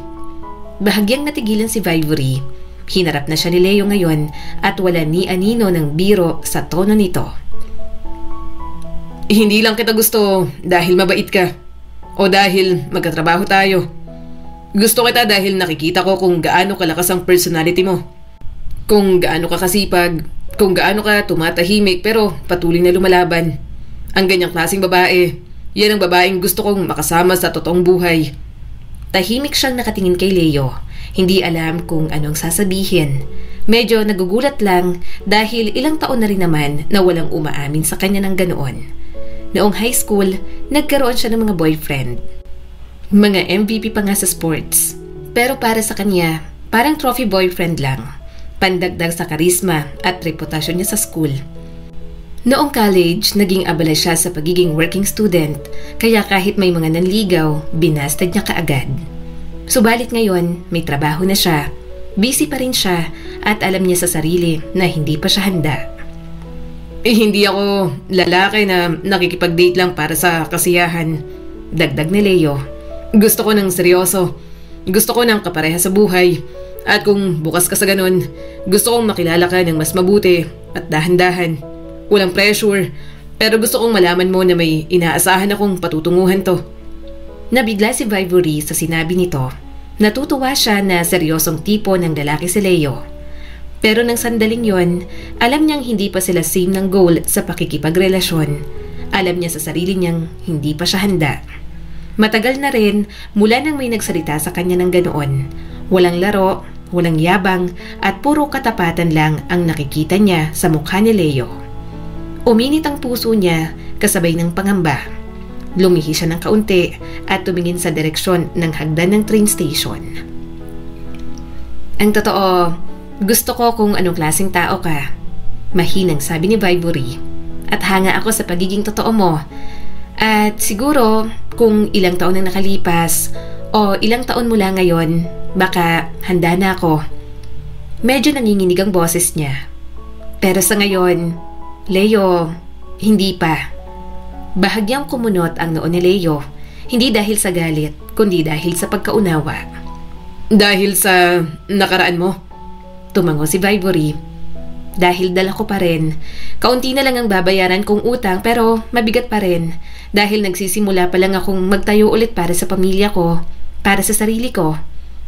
Bahagyang natigilan si Vivory. Hinarap na siya ni Leo ngayon at wala ni anino ng biro sa tono nito. Hindi lang kita gusto dahil mabait ka o dahil magkatrabaho tayo. Gusto kita dahil nakikita ko kung gaano kalakas ang personality mo. Kung gaano ka kasipag, kung gaano ka tumatahimik pero patuloy na lumalaban. Ang ganyang klaseng babae, yan ang babaeng gusto kong makasama sa totoong buhay. Tahimik siyang nakatingin kay Leo. Hindi alam kung anong sasabihin. Medyo nagugulat lang dahil ilang taon na rin naman na walang umaamin sa kanya ng ganoon. Noong high school, nagkaroon siya ng mga boyfriend. Mga MVP pa nga sa sports. Pero para sa kanya, parang trophy boyfriend lang. Pandagdag sa karisma at reputasyon niya sa school. Noong college, naging abala siya sa pagiging working student, kaya kahit may mga nanligaw, binastad niya kaagad. Subalit ngayon, may trabaho na siya, busy pa rin siya, at alam niya sa sarili na hindi pa siya handa. Hindi ako lalaki na nakikipag-date lang para sa kasiyahan, dagdag ni Leo. Gusto ko ng seryoso. Gusto ko ng kapareha sa buhay. At kung bukas ka sa ganun, gusto kong makilala ka ng mas mabuti at dahan-dahan. Walang pressure, pero gusto kong malaman mo na may inaasahan akong patutunguhan to. Nabigla si Vivory sa sinabi nito. Natutuwa siya na seryosong tipo ng lalaki si Leo. Pero nang sandaling yon, alam niyang hindi pa sila same ng goal sa pakikipagrelasyon. Alam niya sa sarili niyang hindi pa siya handa. Matagal na rin mula nang may nagsalita sa kanya ng ganoon. Walang laro, walang yabang at puro katapatan lang ang nakikita niya sa mukha ni Leo. Uminit ang puso niya kasabay ng pangamba. Lumihi siya ng kaunti at tumingin sa direksyon ng hagdan ng train station. Ang totoo, gusto ko kung anong klaseng tao ka. Mahinang sabi ni Vivory. At hanga ako sa pagiging totoo mo. At siguro kung ilang taon ang nakalipas o ilang taon mula ngayon, baka handa na ako. Medyo nanginginig ang boses niya. Pero sa ngayon, Leo, hindi pa. Bahagyang kumunot ang noo ni Leo, hindi dahil sa galit, kundi dahil sa pagkaunawa. Dahil sa nakaraan mo? Tumango si Vivory. Dahil dala ko pa rin. Kaunti na lang ang babayaran kong utang pero mabigat pa rin. Dahil nagsisimula pa lang akong magtayo ulit para sa pamilya ko, para sa sarili ko.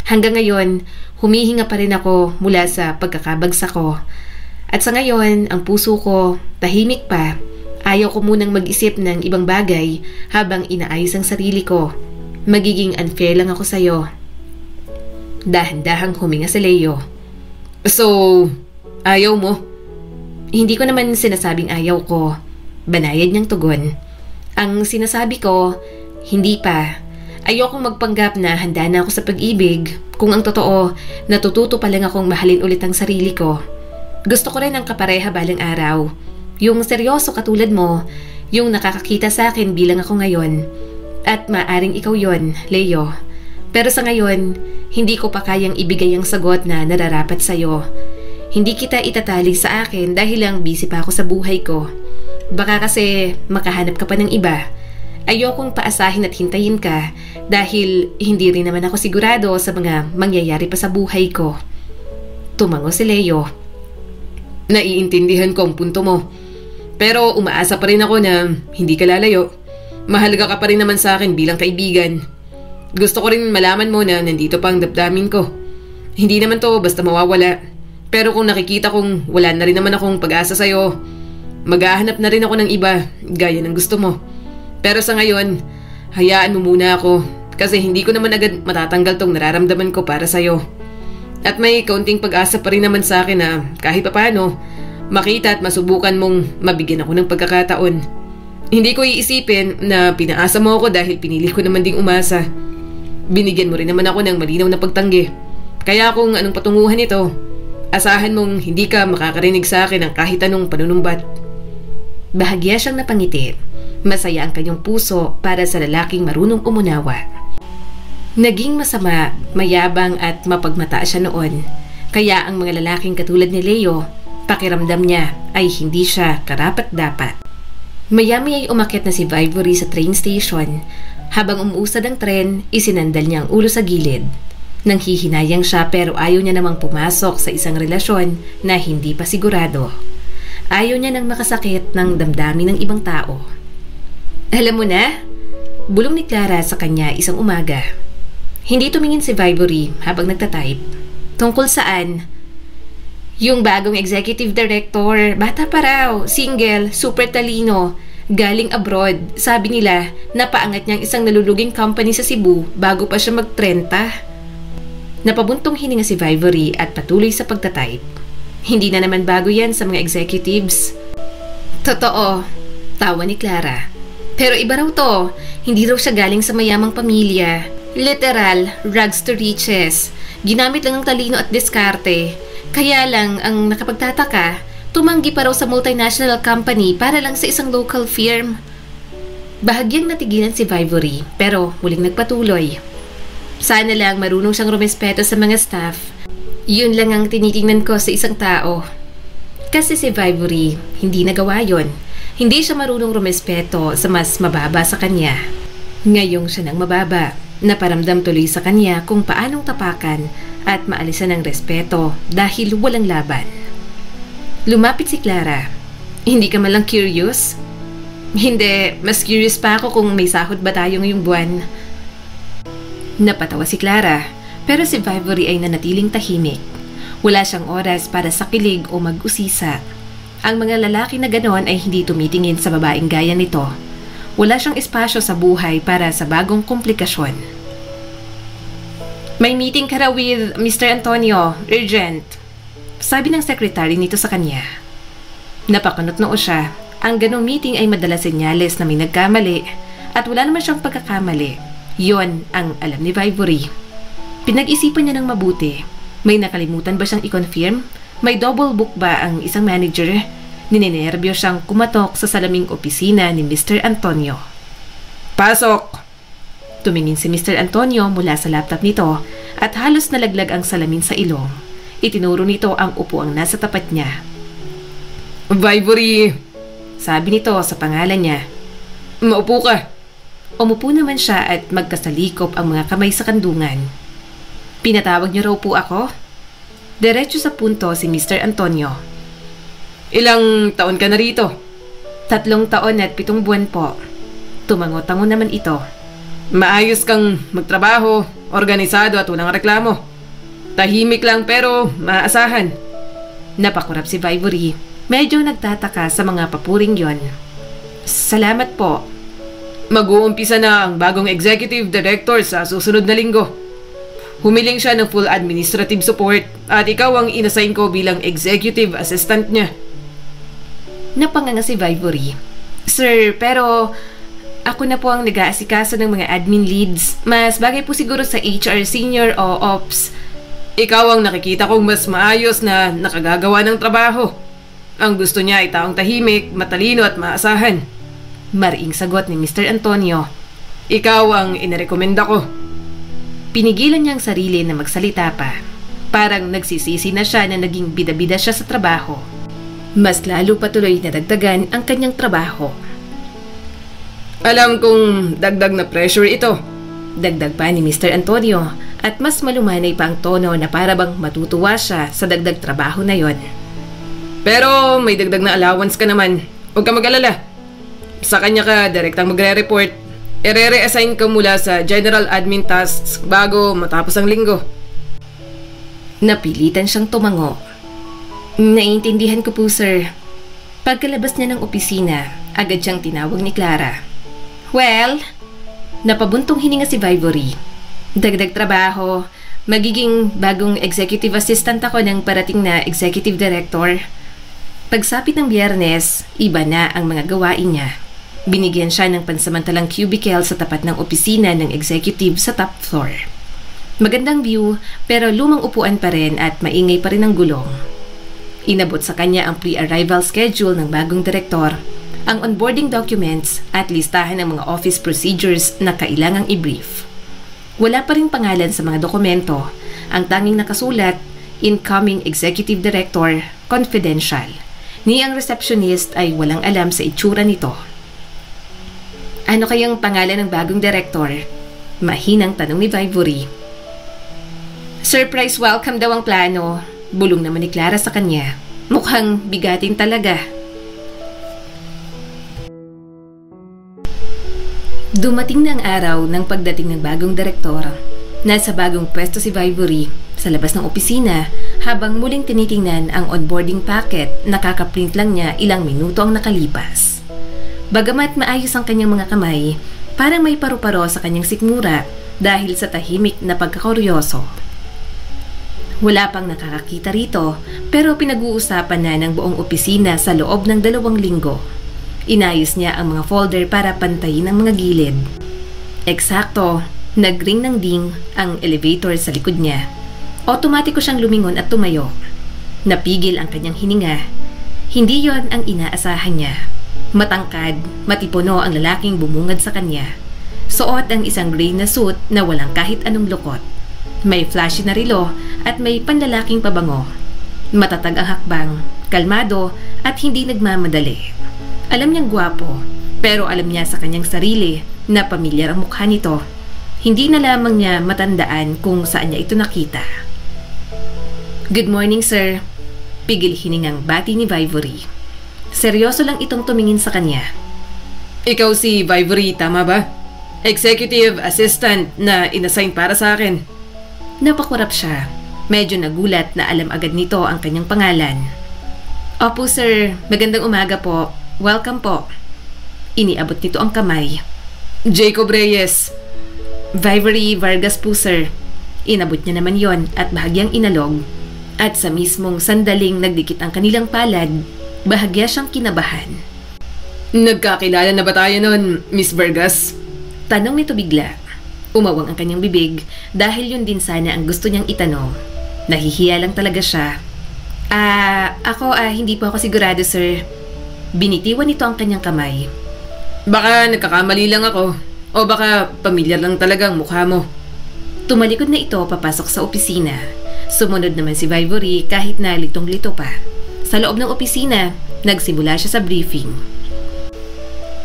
Hanggang ngayon, humihinga pa rin ako mula sa pagkakabagsak ko. At sa ngayon, ang puso ko, tahimik pa. Ayaw ko munang mag-isip ng ibang bagay habang inaayos ang sarili ko. Magiging unfair lang ako sa'yo. Dahan-dahang huminga si Leo. So, ayaw mo? Hindi ko naman sinasabing ayaw ko. Banayad niyang tugon. Ang sinasabi ko, hindi pa. Ayokong magpanggap na handa na ako sa pag-ibig. Kung ang totoo, natututo pa lang akong mahalin ulit ang sarili ko. Gusto ko rin ang kapareha balang araw. Yung seryoso katulad mo, yung nakakakita sa akin bilang ako ngayon. At maaring ikaw yon, Leo. Pero sa ngayon, hindi ko pa kayang ibigay ang sagot na nararapat sa'yo. Hindi kita itatali sa akin dahil lang busy pa ako sa buhay ko. Baka kasi makahanap ka pa ng iba. Ayokong paasahin at hintayin ka dahil hindi rin naman ako sigurado sa mga mangyayari pa sa buhay ko. Tumango si Leo. Naiintindihan ko ang punto mo. Pero umaasa pa rin ako na hindi ka lalayo. Mahalaga ka pa rin naman sa akin bilang kaibigan. Gusto ko rin malaman mo na nandito pa ang damdamin ko. Hindi naman to basta mawawala. Pero kung nakikita kong wala na rin naman akong pag-asa sa'yo, maghahanap na rin ako ng iba gaya ng gusto mo. Pero sa ngayon, hayaan mo muna ako kasi hindi ko naman agad matatanggal tong nararamdaman ko para sa'yo. At may kaunting pag-asa pa rin naman sa akin na kahit papaano, makita at masubukan mong mabigyan ako ng pagkakataon. Hindi ko iisipin na pinaasa mo ako dahil pinili ko naman ding umasa. Binigyan mo rin naman ako ng malinaw na pagtanggi. Kaya kung anong patunguhan ito, asahan mong hindi ka makakarinig sa akin ng kahit anong panunumbat. Bahagya siyang napangiti. Masaya ang kanyang puso para sa lalaking marunong umunawa. Naging masama, mayabang at mapagmataas siya noon. Kaya ang mga lalaking katulad ni Leo, pakiramdam niya ay hindi siya karapat-dapat. Maya-maya ay umakyat na si Vivory sa train station. Habang umuusad ang tren, isinandal niya ang ulo sa gilid. Nanghihinayang siya pero ayaw niya namang pumasok sa isang relasyon na hindi pa sigurado. Ayaw niya nang makasakit ng damdamin ng ibang tao. Alam mo na? Bulong ni Clara sa kanya isang umaga. Hindi tumingin si Vivory habang nagtatype. Tungkol saan? Yung bagong executive director, bata pa raw, single, super talino, galing abroad. Sabi nila, napaangat niyang isang naluluging company sa Cebu bago pa siya mag-30. Napabuntong hininga si Vivory at patuloy sa pagtatype. Hindi na naman bago yan sa mga executives. Totoo, tawa ni Clara. Pero iba raw to, hindi raw siya galing sa mayamang pamilya. Literal, rags to riches. Ginamit lang ng talino at diskarte. Kaya lang, ang nakapagtataka, tumanggi pa raw sa multinational company para lang sa isang local firm. Bahagyang natigilan si Vivory, pero muling nagpatuloy. Sana lang marunong siyang rumespeto sa mga staff. Yun lang ang tinitingnan ko sa isang tao. Kasi si Vivory, hindi nagawa yon. Hindi siya marunong rumespeto sa mas mababa sa kanya. Ngayong siya nang mababa, naparamdam tuloy sa kanya kung paanong tapakan at maalisan ng respeto dahil walang laban. Lumapit si Clara. Hindi ka malang curious? Hindi, mas curious pa ako kung may sahod ba tayo ngayong buwan. Napatawa si Clara, pero si Vivory ay nanatiling tahimik. Wala siyang oras para sa kilig o mag-usisa. Ang mga lalaki na ganon ay hindi tumitingin sa babaeng gaya nito. Wala siyang espasyo sa buhay para sa bagong komplikasyon. May meeting ka raw with Mr. Antonio, urgent. Sabi ng secretary nito sa kanya. Napakunot-noo siya. Ang ganong meeting ay madalas senyales na may nagkamali at wala naman siyang pagkakamali. Yon ang alam ni Vivory. Pinag-isipan niya ng mabuti. May nakalimutan ba siyang i-confirm? May double book ba ang isang manager? Ninenerbyo siyang kumatok sa salaming opisina ni Mr. Antonio. Pasok! Tumingin si Mr. Antonio mula sa laptop nito at halos nalaglag ang salamin sa ilong. Itinuro nito ang upuang nasa tapat niya. Vivory! Sabi nito sa pangalan niya. Maupo ka. Umupo naman siya at magkasalikop ang mga kamay sa kandungan. Pinatawag niyo raw po ako? Diretso sa punto si Mr. Antonio. Ilang taon ka na rito? 3 taon at 7 buwan po. Tumango-tango naman ito. Maayos kang magtrabaho, organisado at walang reklamo. Tahimik lang pero maaasahan. Napakurap si Vivory. Medyo nagtataka sa mga papuring yon. Salamat po. Mag-uumpisa na ang bagong executive director sa susunod na linggo. Humiling siya ng full administrative support at ikaw ang inassign ko bilang executive assistant niya. Napanganga si Vivory. Sir, pero ako na po ang nag-aasikaso ng mga admin leads. Mas bagay po siguro sa HR senior o ops. Ikaw ang nakikita kong mas maayos na nakagagawa ng trabaho. Ang gusto niya ay taong tahimik, matalino at maasahan. Mariing sagot ni Mr. Antonio. Ikaw ang inirekomenda ko. Pinigilan niyang sarili na magsalita pa. Parang nagsisisi na siya na naging bida-bida siya sa trabaho. Mas lalo patuloy na dagdagan ang kanyang trabaho. Alam kong dagdag na pressure ito. Dagdag pa ni Mr. Antonio at mas malumanay pa ang tono na para bang matutuwa siya sa dagdag trabaho na yon. Pero may dagdag na allowance ka naman. Huwag ka mag-alala. Sa kanya ka direktang magre-report. Ire-reassign ka mula sa general admin tasks bago matapos ang linggo. Napilitan siyang tumango. Naiintindihan ko po, sir. Pagkalabas niya ng opisina, agad siyang tinawag ni Clara. Well, napabuntong hininga si Vivory. Dagdag trabaho, magiging bagong executive assistant ako ng parating na executive director. Pagsapit ng Biyernes, iba na ang mga gawain niya. Binigyan siya ng pansamantalang cubicle sa tapat ng opisina ng executive sa top floor. Magandang view pero lumang upuan pa rin at maingay pa rin ang gulong. Inabot sa kanya ang pre-arrival schedule ng bagong direktor, ang onboarding documents at listahan ng mga office procedures na kailangang i-brief. Wala pa rin pangalan sa mga dokumento, ang tanging nakasulat, Incoming Executive Director, Confidential. Ni ang receptionist ay walang alam sa itsura nito. Ano kayang pangalan ng bagong direktor? Mahinang tanong ni Vivory. Surprise welcome daw ang plano. Bulong naman ni Clara sa kanya. Mukhang bigatin talaga. Dumating na ang araw ng pagdating ng bagong direktor. Nasa bagong pwesto si Vivory sa labas ng opisina habang muling tinitingnan ang onboarding packet na kakaprint lang niya ilang minuto ang nakalipas. Bagamat maayos ang kanyang mga kamay, parang may paru-paro sa kanyang sikmura dahil sa tahimik na pagkakuryoso. Wala pang nakakakita rito pero pinag-uusapan na ng buong opisina sa loob ng 2 linggo. Inayos niya ang mga folder para pantayin ang mga gilid. Eksakto, nagring ng ding ang elevator sa likod niya. Otomatiko siyang lumingon at tumayo. Napigil ang kanyang hininga. Hindi yon ang inaasahan niya. Matangkad, matipuno ang lalaking bumungad sa kanya. Suot ang isang gray na suit na walang kahit anong lukot. May flashy na relo at may panlalaking pabango. Matatag ang hakbang, kalmado at hindi nagmamadali. Alam niyang gwapo, pero alam niya sa kanyang sarili na pamilyar ang mukha nito. Hindi na lamang niya matandaan kung saan niya ito nakita. Good morning, sir. Pigil hiningang bati ni Vivory. Seryoso lang itong tumingin sa kanya. Ikaw si Vivory, tama ba? Executive assistant na inassign para sa akin. Napakurap siya. Medyo nagulat na alam agad nito ang kanyang pangalan. Opo, sir. Magandang umaga po. Welcome po. Iniabot nito ang kamay. Jacob Reyes. Vivory Vargas po, sir. Inabot niya naman yon at bahagyang inalog. At sa mismong sandaling nagdikit ang kanilang palad, bahagya siyang kinabahan. Nagkakilala na ba tayo nun, Miss Vargas? Tanong nito bigla. Umawang ang kanyang bibig dahil yun din sana ang gusto niyang itanong. Nahihiya lang talaga siya. Hindi po ako sigurado, sir. Binitiwan nito ang kanyang kamay. Baka nagkakamali lang ako o baka pamilyar lang talaga ang mukha mo. Tumalikod na ito papasok sa opisina. Sumunod naman si Vivory kahit na litong-lito pa. Sa loob ng opisina, nagsimula siya sa briefing.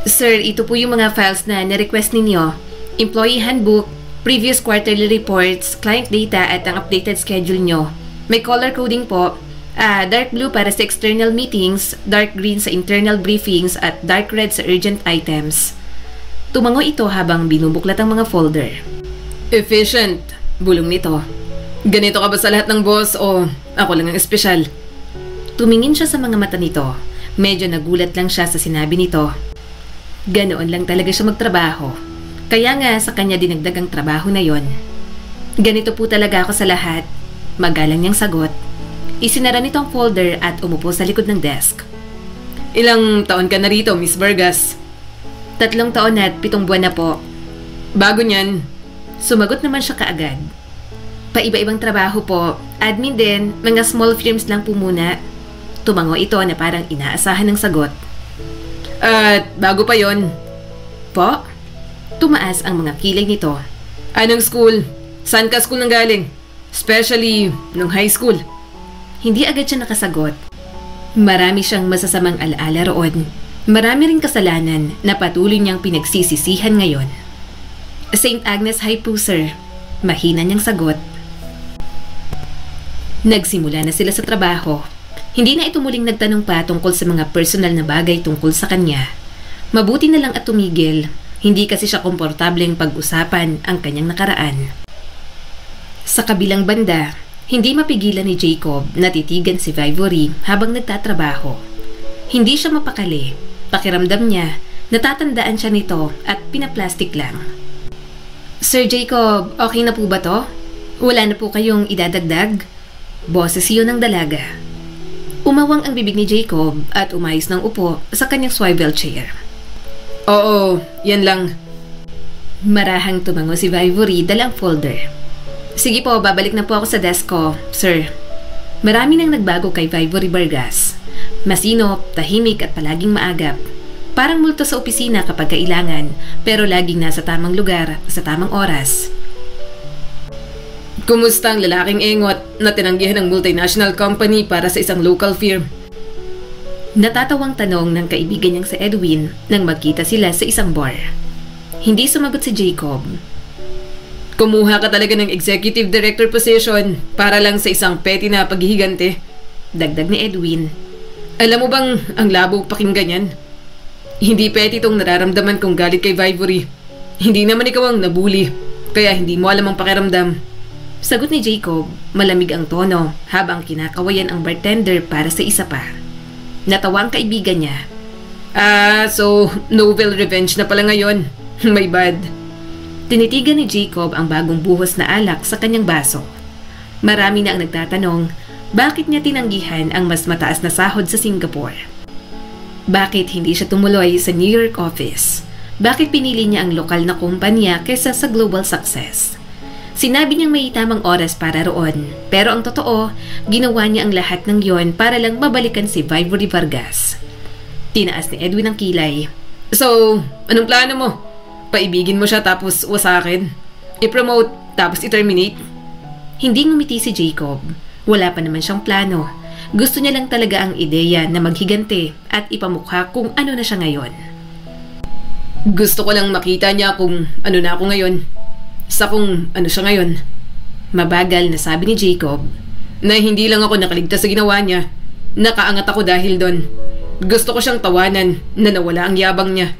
Sir, ito po yung mga files na na-request ninyo. Employee handbook, previous quarterly reports, client data at ang updated schedule nyo. May color coding po. Dark blue para sa external meetings, dark green sa internal briefings at dark red sa urgent items. Tumango ito habang binubuklat ang mga folder. Efficient, bulong nito. Ganito ka ba sa lahat ng boss o ako lang ang espesyal? Tumingin siya sa mga mata nito. Medyo nagulat lang siya sa sinabi nito. Ganoon lang talaga siya magtrabaho. Kaya nga sa kanya dinagdag ang trabaho na yon. Ganito po talaga ako sa lahat. Magalang niyang sagot. Isinara nito ang folder at umupo sa likod ng desk. Ilang taon ka na rito, Miss Vargas? 3 taon at 7 buwan na po. Bago niyan. Sumagot naman siya kaagad. Paiba-ibang trabaho po. Admin din, mga small firms lang po muna. Tumango ito na parang inaasahan ng sagot. At bago pa yon. Po? Tumaas ang mga kilay nito. Anong school? Saan ka school nang galing? Especially nung high school. Hindi agad siya nakasagot. Marami siyang masasamang alaala roon. Marami ring kasalanan na patuloy niyang pinagsisisihan ngayon. St. Agnes High po, sir. Mahina niyang sagot. Nagsimula na sila sa trabaho. Hindi na ito muling nagtanong pa tungkol sa mga personal na bagay tungkol sa kanya. Mabuti na lang at tumigil, hindi kasi siya komportableng pag-usapan ang kanyang nakaraan. Sa kabilang banda, hindi mapigilan ni Jacob na titigan si Vivory habang nagtatrabaho. Hindi siya mapakali, pakiramdam niya, natatandaan siya nito at pinaplastik lang. Sir Jacob, okay na po ba to? Wala na po kayong idadagdag? Boses yun ng dalaga. Umawang ang bibig ni Jacob at umayos ng upo sa kanyang swivel chair. Oo, yan lang. Marahang tumango si Vivory dalang folder. Sige po, babalik na po ako sa desk ko, sir. Marami nang nagbago kay Vivory Vargas. Masinop, tahimik at palaging maagap. Parang multo sa opisina kapag kailangan, pero laging nasa tamang lugar, sa tamang oras. Kumusta ang lalaking engot na tinanggihan ng multinational company para sa isang local firm? Natatawang tanong ng kaibigan niyang si Edwin nang magkita sila sa isang bar. Hindi sumagot si Jacob. Kumuha ka talaga ng executive director position para lang sa isang petty na paghihigante. Dagdag ni Edwin. Alam mo bang ang labo pakinggan yan? Hindi petty tong nararamdaman kong galit kay Vivory. Hindi naman ikaw ang nabuli, kaya hindi mo alam ang pakiramdam. Sagot ni Jacob, malamig ang tono habang kinakawayan ang bartender para sa isa pa. Natawa ang kaibigan niya. So novel revenge na pala ngayon. My bad. Tinitigan ni Jacob ang bagong buhos na alak sa kanyang baso. Marami na ang nagtatanong, bakit niya tinanggihan ang mas mataas na sahod sa Singapore? Bakit hindi siya tumuloy sa New York office? Bakit pinili niya ang lokal na kumpanya kaysa sa global success? Sinabi niyang may tamang oras para roon, pero ang totoo, ginawa niya ang lahat ng yon para lang mabalikan si Vivory Vargas. Tinaas ni Edwin ang kilay. So, anong plano mo? Paibigin mo siya tapos wasakin? I-promote tapos i-terminate? Hindi ngumiti si Jacob. Wala pa naman siyang plano. Gusto niya lang talaga ang ideya na maghigante at ipamukha kung ano na siya ngayon. Gusto ko lang makita niya kung ano na ako ngayon. Sa kung ano siya ngayon. Mabagal na sabi ni Jacob. Na hindi lang ako nakaligtas sa ginawa niya. Nakaangat ako dahil doon. Gusto ko siyang tawanan na nawala ang yabang niya.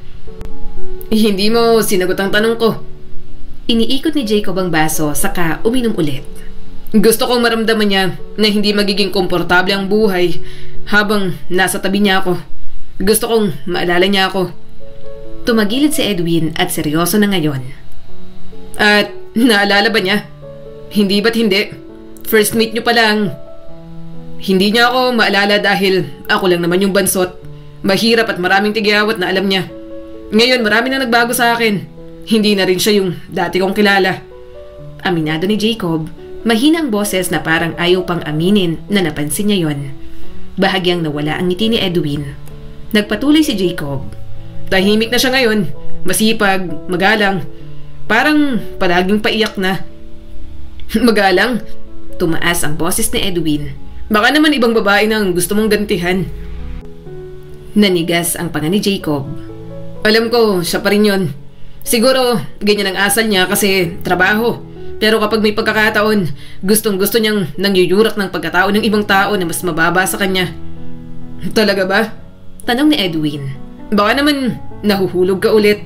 Hindi mo sinagot ang tanong ko. Iniikot ni Jacob ang baso saka uminom ulit. Gusto kong maramdaman niya na hindi magiging komportable ang buhay habang nasa tabi niya ako. Gusto kong maalala niya ako. Tumagilid si Edwin at seryoso na ngayon. At naalala ba niya? Hindi ba't hindi? First meet niyo pa lang. Hindi niya ako maalala dahil ako lang naman yung bansot. Mahirap at maraming tigiyawat na alam niya. Ngayon marami na nagbago sa akin. Hindi na rin siya yung dati kong kilala. Aminado ni Jacob. Mahina ang boses na parang ayaw pang aminin na napansin niya yon. Bahagyang nawala ang ngiti ni Edwin. Nagpatuloy si Jacob. Tahimik na siya ngayon. Masipag, magalang. Parang palaging paiyak na. Magalang? Tumaas ang boses ni Edwin. Baka naman ibang babae nang gusto mong gantihan. Nanigas ang panga ni Jacob. Alam ko, siya pa rin yun. Siguro, ganyan ang asal niya kasi trabaho. Pero kapag may pagkakataon, gustong-gusto niyang nangyuyurak ng pagkatao ng ibang tao na mas mababa sa kanya. Talaga ba? Tanong ni Edwin. Baka naman nahuhulog ka ulit.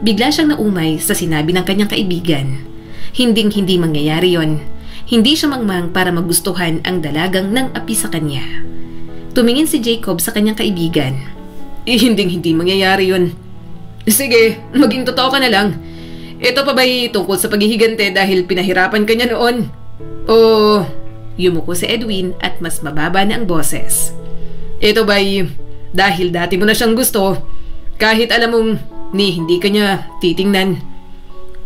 Bigla siyang naumay sa sinabi ng kanyang kaibigan. Hinding-hindi mangyayari yon. Hindi siya mangmang para magustuhan ang dalagang ng api sa kanya. Tumingin si Jacob sa kanyang kaibigan. Hinding-hindi mangyayari yon. Sige, maging totoo ka na lang. Ito pa ba'y tungkol sa paghihigante dahil pinahirapan ka niya noon? O yumuko si Edwin at mas mababa na ang boses. Ito ba'y dahil dati mo na siyang gusto kahit alam mong hindi ka niya titingnan?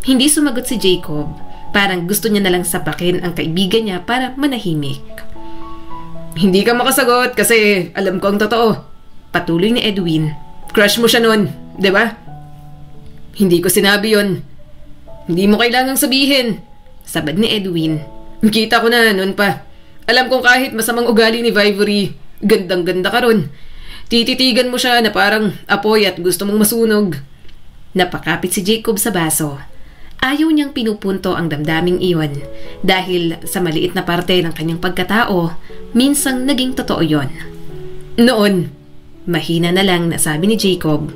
Hindi sumagot si Jacob. Parang gusto niya na lang sapakin ang kaibigan niya para manahimik. Hindi ka makasagot kasi alam ko ang totoo. Patuloy ni Edwin. Crush mo siya noon, di ba? Hindi ko sinabi yon. Hindi mo kailangang sabihin. Sabad ni Edwin. Kita ko na noon pa. Alam kong kahit masamang ugali ni Vivory, gandang-ganda ka ron. Tititigan mo siya na parang apoy at gusto mong masunog. Napakapit si Jacob sa baso. Ayaw niyang pinupunto ang damdaming iyon dahil sa maliit na parte ng kanyang pagkatao, minsang naging totoo yon. Noon, mahina na lang nasabi ni Jacob.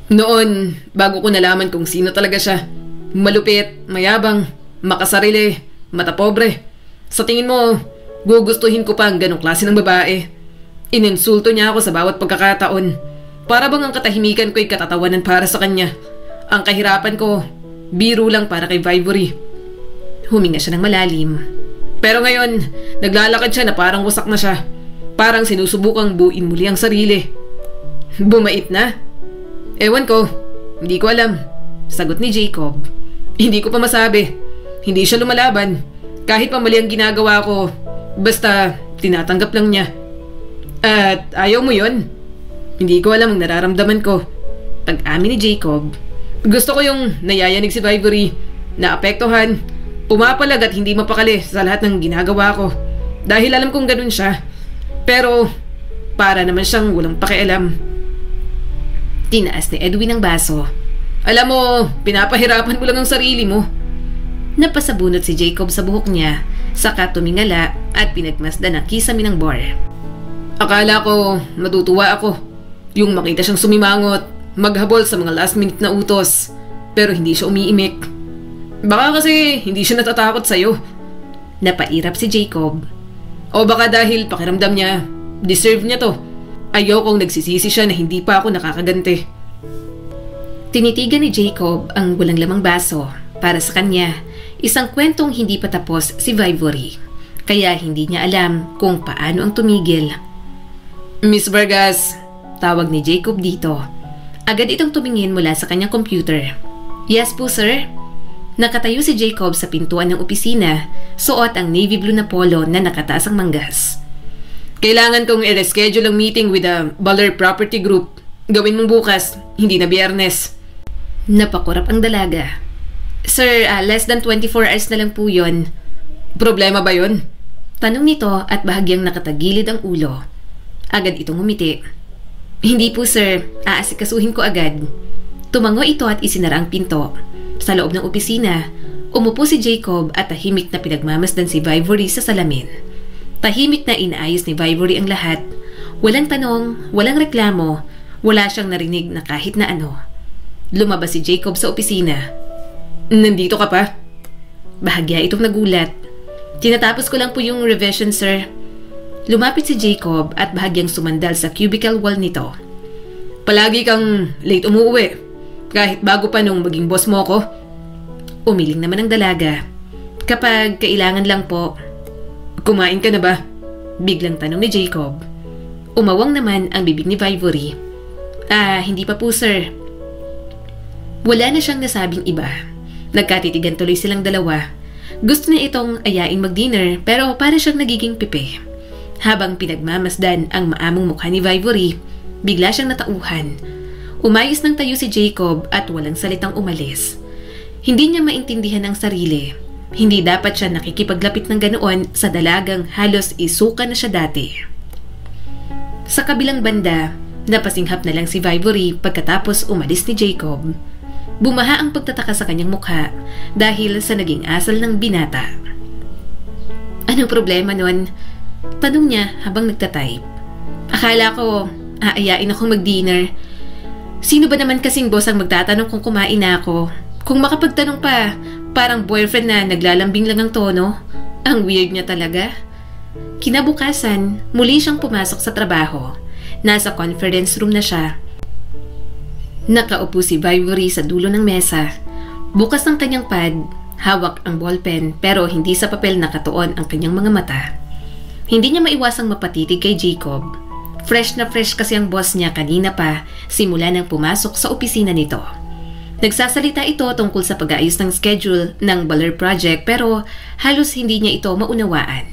Noon, bago ko nalaman kung sino talaga siya. Malupit, mayabang, makasarili, mata pobre. Sa tingin mo, gugustuhin ko pa ang ganong klase ng babae. Ininsulto niya ako sa bawat pagkakataon. Para bang ang katahimikan ko'y katatawanan para sa kanya. Ang kahirapan ko, biro lang para kay Vivory. Huminga siya ng malalim. Pero ngayon, naglalakad siya na parang wasak na siya. Parang sinusubukang buuin muli ang sarili. Bumait na? Ewan ko, hindi ko alam. Sagot ni Jacob. Hindi ko pa masabi. Hindi siya lumalaban. Kahit pa mali ang ginagawa ko, basta tinatanggap lang niya. At ayaw mo yon? Hindi ko alam ang nararamdaman ko. Pag-amin ni Jacob. Gusto ko yung nayayanig si Vivory, naapektuhan, pumapalag at hindi mapakali sa lahat ng ginagawa ko. Dahil alam kong ganun siya. Pero para naman siyang walang pakialam. Tinaas ni Edwin ang baso. Alam mo, pinapahirapan mo lang ang sarili mo. Napasabunot si Jacob sa buhok niya, saka tumingala at pinagmasdan ang kisame ng bar. Akala ko matutuwa ako. Yung makita siyang sumimangot, maghabol sa mga last minute na utos. Pero hindi siya umiimik. Baka kasi hindi siya natatakot sa'yo. Napairap si Jacob. O baka dahil pakiramdam niya, deserve niya to. Ayokong nagsisisi siya na hindi pa ako nakakaganti. Tinitigan ni Jacob ang walang lamang baso. Para sa kanya, isang kwentong hindi pa tapos si Vivory. Kaya hindi niya alam kung paano ang tumigil. Miss Vargas, tawag ni Jacob dito. Agad itong tumingin mula sa kanyang computer. Yes po, sir. Nakatayo si Jacob sa pintuan ng opisina, suot ang navy blue na polo na nakataas ang manggas. Kailangan kong i-reschedule ang meeting with the Baller Property Group. Gawin mong bukas, hindi na Biyernes. Napakurap ang dalaga. Sir, less than 24 hours na lang po yun. Problema ba yun? Tanong nito at bahagyang nakatagilid ang ulo. Agad itong umiti. Hindi po sir, aasikasuhin ko agad. Tumango ito at isinara ang pinto. Sa loob ng opisina, umupo si Jacob at tahimik na pinagmamasdan si Vivory sa salamin. Tahimik na inaayos ni Vivory ang lahat. Walang tanong, walang reklamo, wala siyang narinig na kahit na ano. Lumabas si Jacob sa opisina. Nandito ka pa? Bahagya itong nagulat. Tinatapos ko lang po yung revision, sir. Lumapit si Jacob at bahagyang sumandal sa cubicle wall nito. Palagi kang late umuwi, kahit bago pa nung maging boss mo ko. Umiling naman ang dalaga. Kapag kailangan lang po. Kumain ka na ba? Biglang tanong ni Jacob. Umawang naman ang bibig ni Vivory. Hindi pa po sir. Wala na siyang nasabing iba. Nagkatitigan tuloy silang dalawa. Gusto na itong ayaing mag-dinner pero para siyang nagiging pipe. Habang pinagmamasdan ang maamong mukha ni Vivory, bigla siyang natauhan. Umayos ng tayo si Jacob at walang salitang umalis. Hindi niya maintindihan ang sarili. Hindi dapat siya nakikipaglapit ng ganoon sa dalagang halos isuka na siya dati. Sa kabilang banda, napasinghap na lang si Vivory pagkatapos umalis ni Jacob. Bumaha ang pagtataka sa kanyang mukha dahil sa naging asal ng binata. Anong problema nun? Tanong niya habang nagtatype. Akala ko aayain akong mag-dinner. Sino ba naman kasing boss ang magtatanong kung kumain na ako? Kung makapagtanong pa, parang boyfriend na naglalambing lang ang tono. Ang weird niya talaga. Kinabukasan, muli siyang pumasok sa trabaho. Nasa conference room na siya. Nakaupo si Vivory sa dulo ng mesa. Bukas ang kanyang pad, hawak ang ballpen pero hindi sa papel nakatuon ang kanyang mga mata. Hindi niya maiwasang mapatitig kay Jacob. Fresh na fresh kasi ang boss niya kanina pa simula nang pumasok sa opisina nito. Nagsasalita ito tungkol sa pag-aayos ng schedule ng Baller Project pero halos hindi niya ito maunawaan.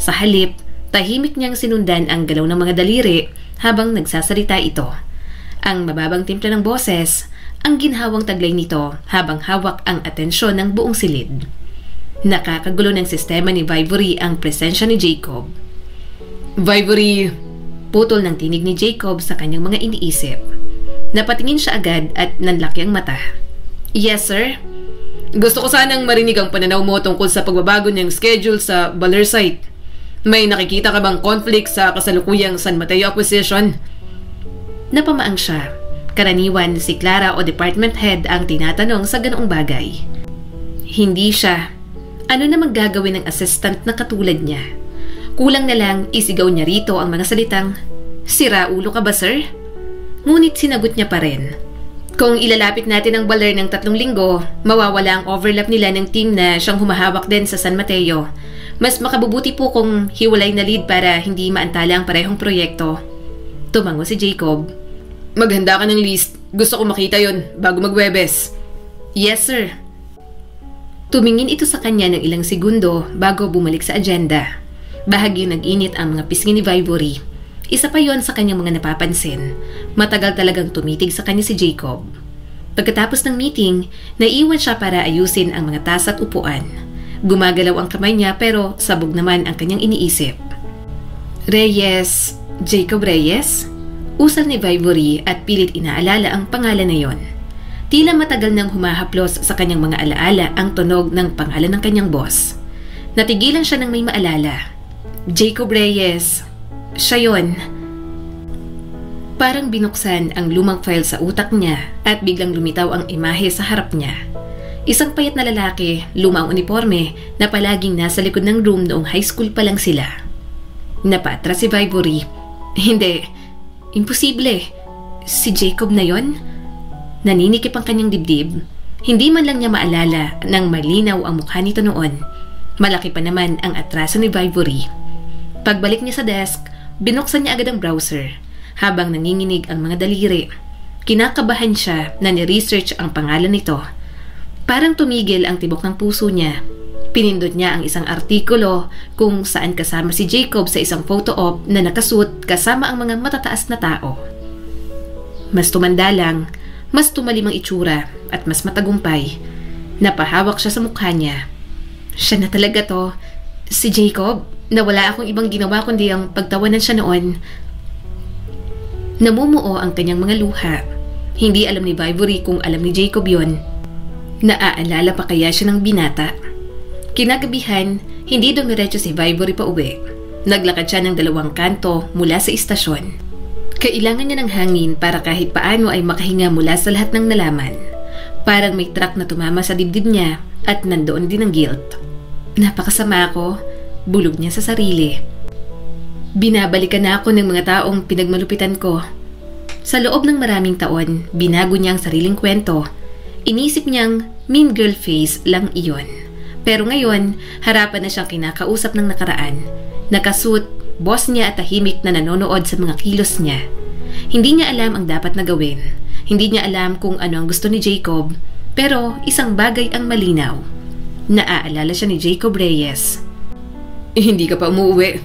Sa halip, tahimik niyang sinundan ang galaw ng mga daliri habang nagsasalita ito. Ang mababang timpla ng boses, ang ginhawang taglay nito habang hawak ang atensyon ng buong silid. Nakakagulo ng sistema ni Vivory ang presensya ni Jacob. Vivory, putol ng tinig ni Jacob sa kanyang mga iniisip. Napatingin siya agad at nanlaki ang mata. Yes, sir? Gusto ko sanang marinig ang pananaw mo tungkol sa pagbabago niyang schedule sa Baller site. May nakikita ka bang conflict sa kasalukuyang San Mateo acquisition? Napamaang siya. Karaniwan si Clara o department head ang tinatanong sa ganoong bagay. Hindi siya. Ano namang gagawin ng assistant na katulad niya? Kulang na lang isigaw niya rito ang mga salitang, "Sira ulo ka ba, sir?" Ngunit sinagot niya pa rin. Kung ilalapit natin ang baler ng 3 linggo, mawawala ang overlap nila ng team na siyang humahawak din sa San Mateo. Mas makabubuti po kung hiwalay na lead para hindi maantala ang parehong proyekto. Tumango si Jacob. Maghanda ka ng list. Gusto ko makita yon bago mag-Webes. Yes, sir. Tumingin ito sa kanya ng ilang segundo bago bumalik sa agenda. Bahagyang nag-init ang mga pisngi ni Vivory. Isa pa yon sa kanyang mga napapansin. Matagal talagang tumitig sa kanya si Jacob. Pagkatapos ng meeting, naiwan siya para ayusin ang mga tasa at upuan. Gumagalaw ang kamay niya pero sabog naman ang kanyang iniisip. Reyes, Jacob Reyes? Usal ni Vivory at pilit inaalala ang pangalan na yon. Tila matagal nang humahaplos sa kanyang mga alaala ang tunog ng pangalan ng kanyang boss. Natigilan siya nang may maalala. Jacob Reyes. Siya yon. Parang binuksan ang lumang file sa utak niya at biglang lumitaw ang imahe sa harap niya. Isang payat na lalaki, lumang uniforme na palaging nasa likod ng room noong high school pa lang sila. Napaatras si Vivory. Hindi. Imposible. Si Jacob na yon? Naninikip ang kanyang dibdib. Hindi man lang niya maalala nang malinaw ang mukha nito noon. Malaki pa naman ang atraso ni Vivory. Pagbalik niya sa desk, binuksan niya agad ang browser habang nanginginig ang mga daliri. Kinakabahan siya na ni-research ang pangalan nito. Parang tumigil ang tibok ng puso niya. Pinindot niya ang isang artikulo kung saan kasama si Jacob sa isang photo op na nakasuot kasama ang mga matataas na tao. Mas tumanda lang, mas tumalim ang itsura at mas matagumpay. Napahawak siya sa mukha niya. Siya na talaga to. Si Jacob, na wala akong ibang ginawa kundi ang pagtawanan siya noon. Namumuo ang kanyang mga luha. Hindi alam ni Vivory kung alam ni Jacob yon. Naaalala pa kaya siya ng binata? Kinagabihan, hindi dumiretso si Vivory pa uwi. Naglakad siya ng 2 kanto mula sa istasyon. Kailangan niya ng hangin para kahit paano ay makahinga mula sa lahat ng nalaman. Parang may truck na tumama sa dibdib niya at nandoon din ang guilt. Napakasama ako, bulog niya sa sarili. Binabalikan na ako ng mga taong pinagmalupitan ko. Sa loob ng maraming taon, binago niya ang sariling kwento. Inisip niyang mean girl face lang iyon. Pero ngayon, harapan na siyang kinakausap ng nakaraan. Nakasuit, boss niya at tahimik na nanonood sa mga kilos niya. Hindi niya alam ang dapat na gawin. Hindi niya alam kung ano ang gusto ni Jacob. Pero isang bagay ang malinaw. Naaalala siya ni Jacob Reyes. Hindi ka pa umuwi?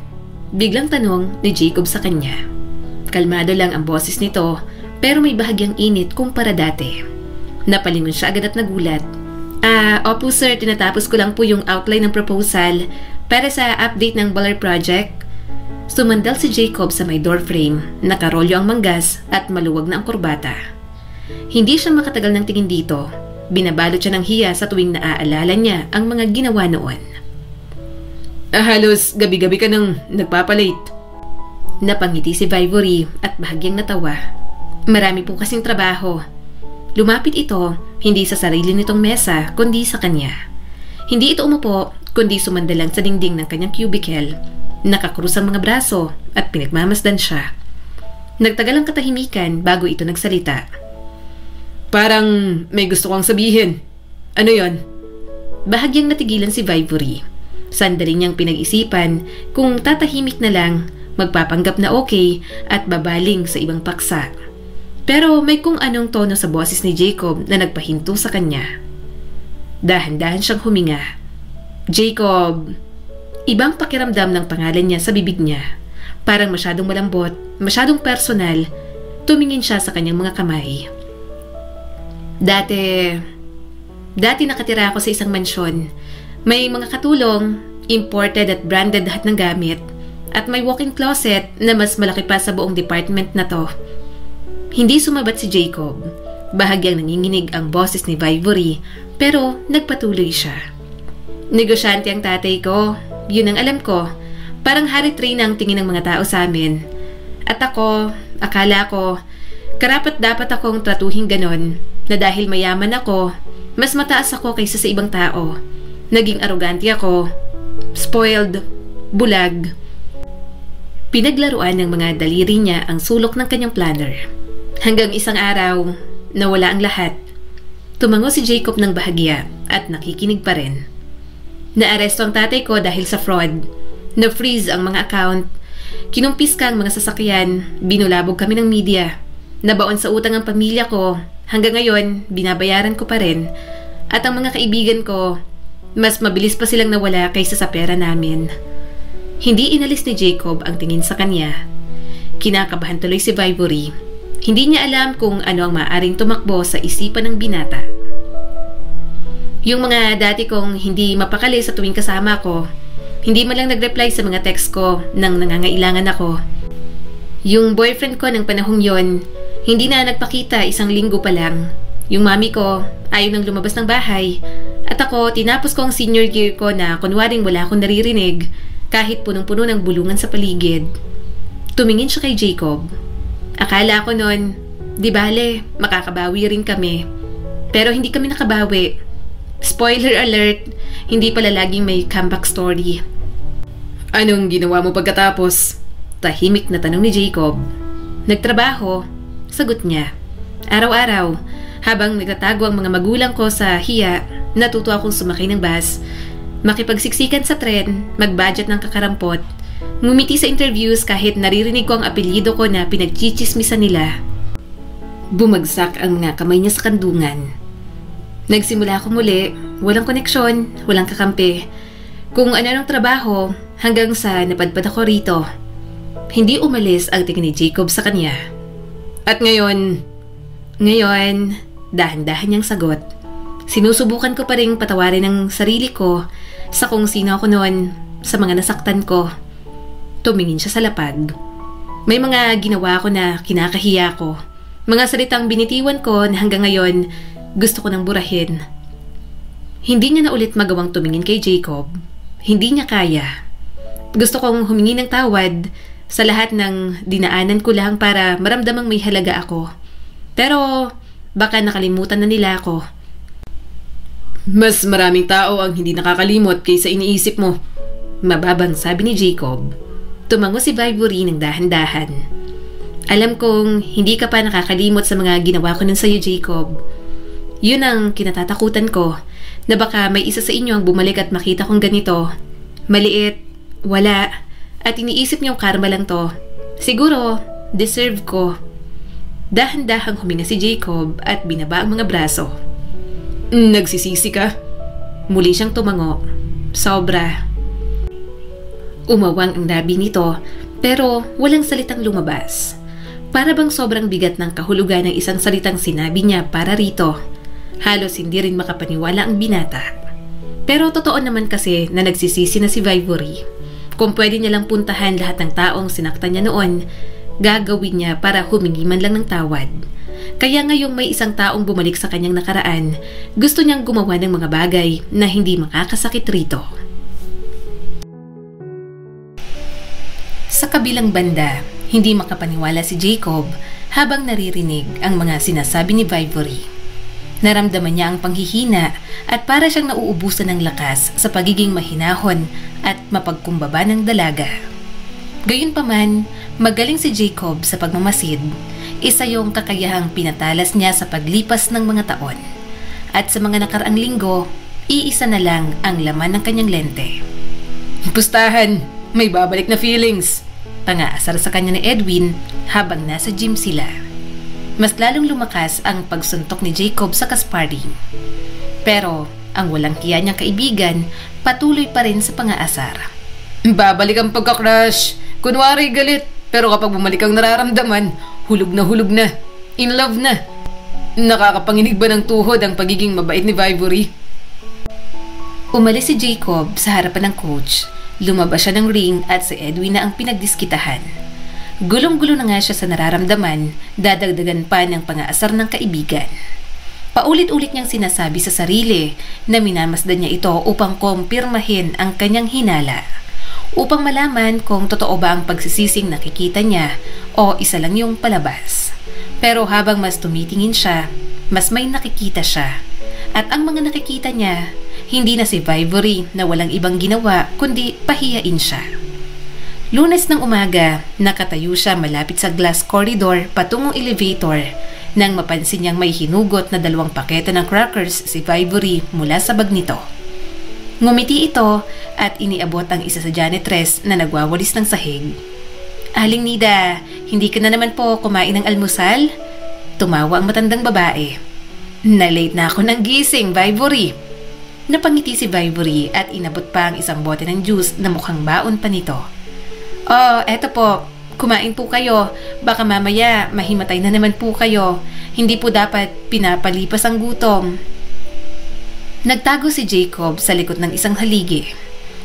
Biglang tanong ni Jacob sa kanya. Kalmado lang ang boses nito pero may bahagyang init kumpara dati. Napalingon siya agad at nagulat. Opo sir, tinatapos ko lang po yung outline ng proposal para sa update ng Baler Project. Sumandal si Jacob sa may doorframe, nakarolyo ang manggas at maluwag na ang kurbata. Hindi siya makatagal ng tingin dito. Binabalot siya ng hiya sa tuwing naaalala niya ang mga ginawa noon. Halos gabi-gabi ka nang nagpapalate. Napangiti si Vivory at bahagyang natawa. Marami po kasing trabaho. Lumapit ito, hindi sa sarili nitong mesa, kundi sa kanya. Hindi ito umupo, kundi sumandalang sa dingding ng kanyang cubicle. Nakakrus ang mga braso at pinagmamasdan siya. Nagtagal ang katahimikan bago ito nagsalita. Parang may gusto kang sabihin. Ano yon? Bahagyang natigilan si Vivory. Sandali niyang pinag-isipan kung tatahimik na lang, magpapanggap na okay at babaling sa ibang paksa. Pero may kung anong tono sa boses ni Jacob na nagpahinto sa kanya. Dahan-dahan siyang huminga. Jacob! Ibang pakiramdam ng pangalan niya sa bibig niya. Parang masyadong malambot, masyadong personal. Tumingin siya sa kanyang mga kamay. Dati nakatira ako sa isang mansyon. May mga katulong, imported at branded lahat ng gamit. At may walk-in closet na mas malaki pa sa buong department na to. Hindi sumabat si Jacob. Bahagyang nanginginig ang boses ni Vivory, pero nagpatuloy siya. Negosyante ang tatay ko. Yun ang alam ko. Parang Harry Train ang tingin ng mga tao sa amin. At ako, akala ko, Karapat dapat akong tratuhin ganon na dahil mayaman ako, mas mataas ako kaysa sa ibang tao. Naging arogante ako, spoiled, bulag. Pinaglaruan ng mga daliri niya ang sulok ng kanyang planner. Hanggang isang araw, nawala ang lahat. Tumango si Jacob ng bahagya at nakikinig pa rin. Naaresto ang tatay ko dahil sa fraud. Na-freeze ang mga account. Kinumpiska ang mga sasakyan. Binulabog kami ng media. Nabaon sa utang ang pamilya ko. Hanggang ngayon, binabayaran ko pa rin. At ang mga kaibigan ko, mas mabilis pa silang nawala kaysa sa pera namin. Hindi inalis ni Jacob ang tingin sa kanya. Kinakabahan tuloy si Vibory. Hindi niya alam kung ano ang maaaring tumakbo sa isipan ng binata. Yung mga dati kong hindi mapakali sa tuwing kasama ko, hindi man lang nag-reply sa mga text ko nang nangangailangan ako. Yung boyfriend ko ng panahong yon, hindi na nagpakita isang linggo pa lang. Yung mami ko, ayaw nang lumabas ng bahay. At ako, tinapos ko ang senior year ko na kunwaring wala akong naririnig kahit punong-puno ng bulungan sa paligid. Tumingin siya kay Jacob. Akala ko noon, di bale, makakabawi rin kami. Pero hindi kami nakabawi. Spoiler alert, hindi pala laging may comeback story. Anong ginawa mo pagkatapos? Tahimik na tanong ni Jacob. Nagtrabaho, sagot niya. Araw-araw, habang nagtatago ang mga magulang ko sa hiya, natuto akong sumakay ng bus, makipagsiksikan sa tren, mag-budget ng kakarampot, ngumiti sa interviews kahit naririnig ko ang apelyido ko na pinagchichismisan nila. Bumagsak ang mga kamay niya sa kandungan. Nagsimula ako muli, walang koneksyon, walang kakampi. Kung ano-anong trabaho, hanggang sa napadpad ako rito. Hindi umalis ang tingin ni Jacob sa kanya. At ngayon, dahan-dahan niyang sagot. Sinusubukan ko pa rin patawarin ang sarili ko sa kung sino ako noon, sa mga nasaktan ko. Tumingin siya sa lapag. May mga ginawa ko na kinakahiya ko. Mga salitang binitiwan ko na hanggang ngayon gusto ko nang burahin. Hindi niya na ulit magawang tumingin kay Jacob. Hindi niya kaya. Gusto kong humingi ng tawad sa lahat ng dinaanan ko lang para maramdamang may halaga ako. Pero baka nakalimutan na nila ako. Mas maraming tao ang hindi nakakalimot kaysa iniisip mo. Mababang sabi ni Jacob. Tumango si Vibory ng dahan-dahan. Alam kong hindi ka pa nakakalimot sa mga ginawa ko nun sa'yo, Jacob. Yun ang kinatatakutan ko, na baka may isa sa inyo ang bumalik at makita kong ganito. Maliit, wala, at iniisip niyong karma lang to. Siguro, deserve ko. Dahan-dahang huminga si Jacob at binaba ang mga braso. Nagsisisi ka? Muli siyang tumango. Sobra. Umawang ang labi nito, pero walang salitang lumabas. Para bang sobrang bigat ng kahulugan ng isang salitang sinabi niya para rito. Halos hindi rin makapaniwala ang binata. Pero totoo naman kasi na nagsisisi na si Vibory. Kung pwede niya lang puntahan lahat ng taong sinaktan niya noon, gagawin niya para humingi man lang ng tawad. Kaya ngayong may isang taong bumalik sa kanyang nakaraan, gusto niyang gumawa ng mga bagay na hindi makakasakit rito. Sa kabilang banda, hindi makapaniwala si Jacob habang naririnig ang mga sinasabi ni Vibory. Naramdaman niya ang panghihina at para siyang nauubusan ng lakas sa pagiging mahinahon at mapagkumbaba ng dalaga. Gayunpaman, magaling si Jacob sa pagmamasid. Isa yung kakayahang pinatalas niya sa paglipas ng mga taon. At sa mga nakaraang linggo, iisa na lang ang laman ng kanyang lente. Pustahan, may babalik na feelings. Pangaasar sa kanya ni Edwin habang nasa gym sila. Mas lalong lumakas ang pagsuntok ni Jacob sa kasparing. Pero ang walang kiya niyang kaibigan patuloy pa rin sa pangaasar. Babalik ang pagka-crush. Kunwari galit, pero kapag bumalik ang nararamdaman, hulog na, in love na. Nakakapanginig ba ng tuhod ang pagiging mabait ni Vibory? Umalis si Jacob sa harapan ng coach. Lumabas siya ng ring at si Edwin na ang pinagdiskitahan. Gulong-gulo na nga siya sa nararamdaman, dadagdagan pa ng pangaasar ng kaibigan. Paulit-ulit niyang sinasabi sa sarili na minamasdan niya ito upang kumpirmahin ang kanyang hinala. Upang malaman kung totoo ba ang pagsisising nakikita niya o isa lang yung palabas. Pero habang mas tumitingin siya, mas may nakikita siya. At ang mga nakikita niya, hindi na si Vivory na walang ibang ginawa kundi pahiyain siya. Lunes ng umaga, nakatayo siya malapit sa glass corridor patungong elevator nang mapansin niyang may hinugot na 2 pakete ng crackers si Vivory mula sa bag nito. Ngumiti ito at iniabot ang isa sa janitress na nagwawalis ng sahig. "Aling Nida, hindi ka na naman po kumain ng almusal?" Tumawa ang matandang babae. "Na-late na ako ng gising, Vivory." Napangiti si Vivory at inabot pa ang isang bote ng juice na mukhang baon pa nito. "Oh, eto po. Kumain po kayo. Baka mamaya mahimatay na naman po kayo. Hindi po dapat pinapalipas ang gutom." Nagtago si Jacob sa likod ng isang haligi.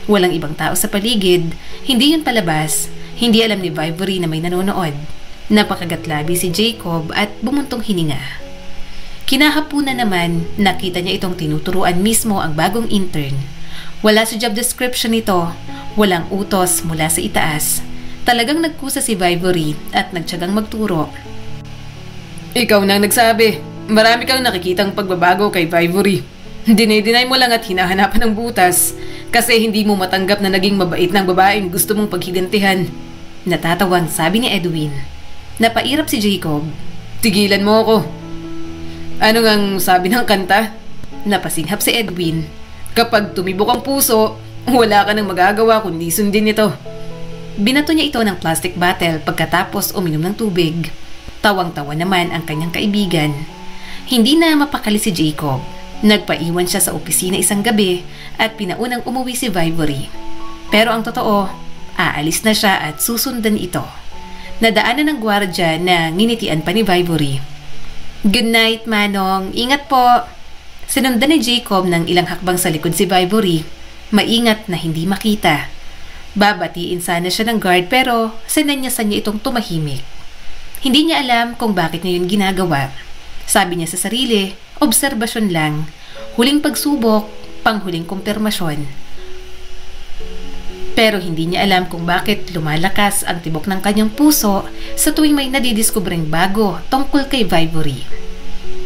Walang ibang tao sa paligid. Hindi yun palabas. Hindi alam ni Vivory na may nanonood. Napakagatlabi si Jacob at bumuntong hininga. Kinahapunan naman, nakita niya itong tinuturuan mismo ang bagong intern. Wala sa job description nito. Walang utos mula sa itaas. Talagang nagkusa si Vivory at nagtiyagang magturo. Ikaw nang nagsabi. Marami kang nakikitang pagbabago kay Vivory. Dinay-deny mo lang at hinahanapan ng butas kasi hindi mo matanggap na naging mabait ng babaeng gusto mong paghigantihan. Natatawang sabi ni Edwin. Napairap si Jacob. Tigilan mo ako. Ano ngang sabi ng kanta? Napasinghap si Edwin. Kapag tumibok ang puso, wala ka nang magagawa kundi sundin ito. Binato niya ito ng plastic bottle pagkatapos uminom ng tubig. Tawang-tawa naman ang kanyang kaibigan. Hindi na mapakali si Jacob. Nagpaiwan siya sa opisina isang gabi at pinaunang umuwi si Vivory. Pero ang totoo, aalis na siya at susundan ito. Nadaanan ng gwardya na nginitian pa ni Vivory. "Good night, Manong. Ingat po." Sinundan ni Jacob ng ilang hakbang sa likod si Vivory. Maingat na hindi makita. Babatiin sana siya ng guard pero sinanyasan niya itong tumahimik. Hindi niya alam kung bakit niya yun ginagawa. Sabi niya sa sarili, obserbasyon lang. Huling pagsubok, panghuling kumpirmasyon. Pero hindi niya alam kung bakit lumalakas ang tibok ng kanyang puso sa tuwing may nadidiskubreng bago tungkol kay Vivory.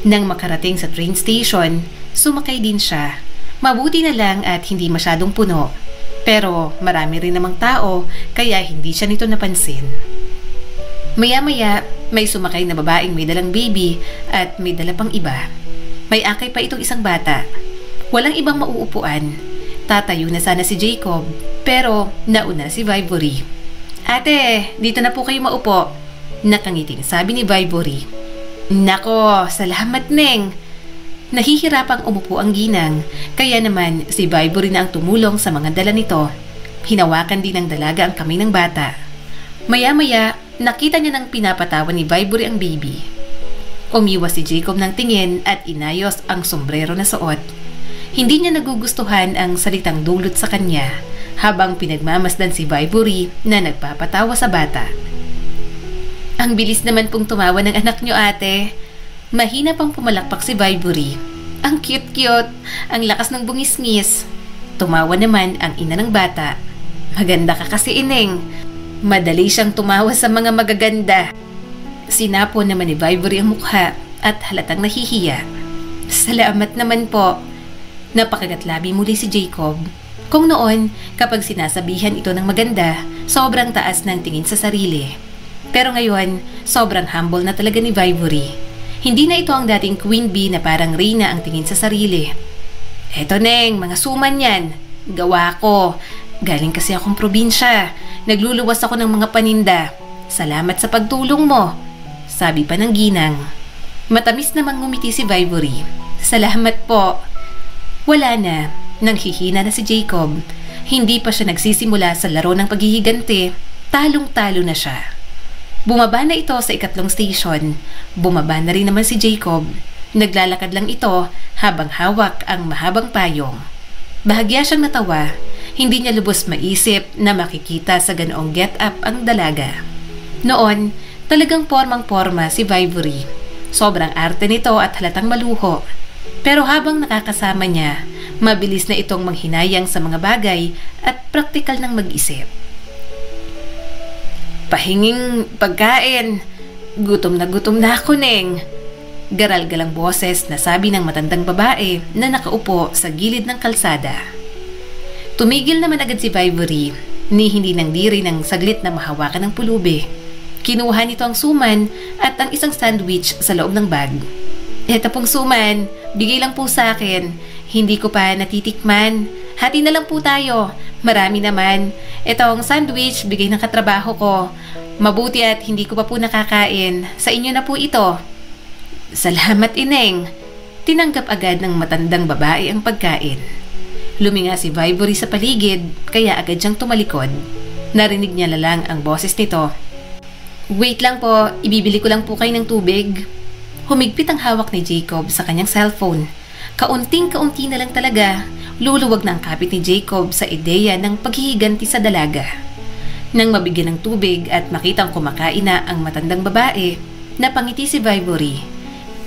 Nang makarating sa train station, sumakay din siya. Mabuti na lang at hindi masyadong puno. Pero marami rin namang tao kaya hindi siya nito napansin. Maya-maya, may sumakay na babaeng may dalang baby at may dala pang iba. May akay pa itong isang bata. Walang ibang mauupuan. Tatayo na sana si Jacob, pero nauna si Vivory. "Ate, dito na po kayo maupo." Nakangiting sabi ni Vivory. "Nako, salamat Neng." Nahihirapang umupo ang ginang, kaya naman si Vivory na ang tumulong sa mga dala nito. Hinawakan din ng dalaga ang kamay ng bata. Maya-maya, nakita niya nang pinapatawan ni Vivory ang baby. Umiwas si Jacob ng tingin at inayos ang sombrero na suot. Hindi niya nagugustuhan ang salitang dulot sa kanya habang pinagmamasdan si Vivory na nagpapatawa sa bata. "Ang bilis naman pong tumawa ng anak niyo, ate." Mahina pang pumalakpak si Vivory. "Ang cute-cute, ang lakas ng bungis-ngis." Tumawa naman ang ina ng bata. "Maganda ka kasi, Ineng. Madali siyang tumawa sa mga magaganda." Sinapo naman ni Vivory ang mukha at halatang nahihiya. "Salamat naman po." Napakagatlabi muli si Jacob. Kung noon, kapag sinasabihan ito ng maganda, sobrang taas ng tingin sa sarili. Pero ngayon, sobrang humble na talaga ni Vivory. Hindi na ito ang dating queen bee na parang reyna ang tingin sa sarili. "Eto Neng, mga suman yan. Gawa ko. Galing kasi akong probinsya. Nagluluwas ako ng mga paninda. Salamat sa pagtulong mo." Sabi pa ng ginang. Matamis namang ngumiti si Vivory. "Salamat po." Wala na. Nanghihina na si Jacob. Hindi pa siya nagsisimula sa laro ng paghihigante. Talong-talo na siya. Bumaba na ito sa ikatlong station. Bumaba na rin naman si Jacob. Naglalakad lang ito habang hawak ang mahabang payong. Bahagya siyang natawa. Hindi niya lubos maisip na makikita sa ganoong get-up ang dalaga. Noon, talagang pormang-porma si Vivory. Sobrang arte nito at halatang maluho. Pero habang nakakasama niya, mabilis na itong manghinayang sa mga bagay at praktikal ng mag-isip. "Pahinging pagkain. Gutom na ako, Neng. Garal-galang boses na sabi ng matandang babae na nakaupo sa gilid ng kalsada. Tumigil naman agad si Vivory ni hindi nang diri ng saglit na mahawakan ng pulubi. Kinuha nito ang suman at ang isang sandwich sa loob ng bag. Eto pong suman, bigay lang po sa akin. Hindi ko pa natitikman. Hati na lang po tayo. Marami naman. Etong sandwich, bigay ng katrabaho ko. Mabuti at hindi ko pa po nakakain. Sa inyo na po ito. Salamat, Ineng. Tinanggap agad ng matandang babae ang pagkain. Luminga si Vivory sa paligid, kaya agad siyang tumalikod. Narinig niya lang ang boses nito. Wait lang po, ibibili ko lang po kayo ng tubig. Humigpit ang hawak ni Jacob sa kanyang cellphone. Kaunting-kaunti na lang talaga, luluwag na ang kapit ni Jacob sa ideya ng paghihiganti sa dalaga. Nang mabigyan ng tubig at makitang kumakain na ang matandang babae, napangiti si Vivory.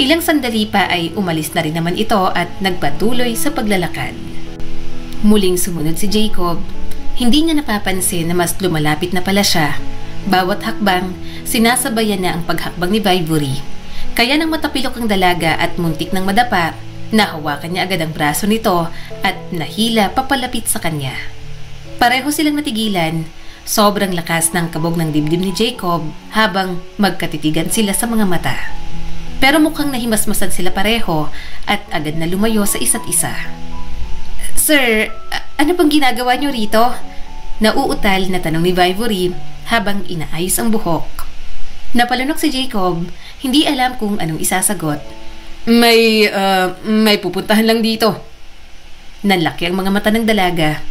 Ilang sandali pa ay umalis na rin naman ito at nagpatuloy sa paglalakad. Muling sumunod si Jacob. Hindi niya napapansin na mas lumalapit na pala siya. Bawat hakbang, sinasabayan na ang paghakbang ni Vivory. Kaya nang matapilok ang dalaga at muntik ng madapa, nahawakan niya agad ang braso nito at nahila papalapit sa kanya. Pareho silang natigilan. Sobrang lakas ng kabog ng dibdib ni Jacob habang magkatitigan sila sa mga mata. Pero mukhang nahimasmasan sila pareho at agad na lumayo sa isa't isa. Sir, ano pang ginagawa niyo rito? Nauutal na tanong ni Vivory habang inaayos ang buhok. Napalunok si Jacob, hindi alam kung anong isasagot. May pupuntahan lang dito. Nanlaki ang mga mata ng dalaga.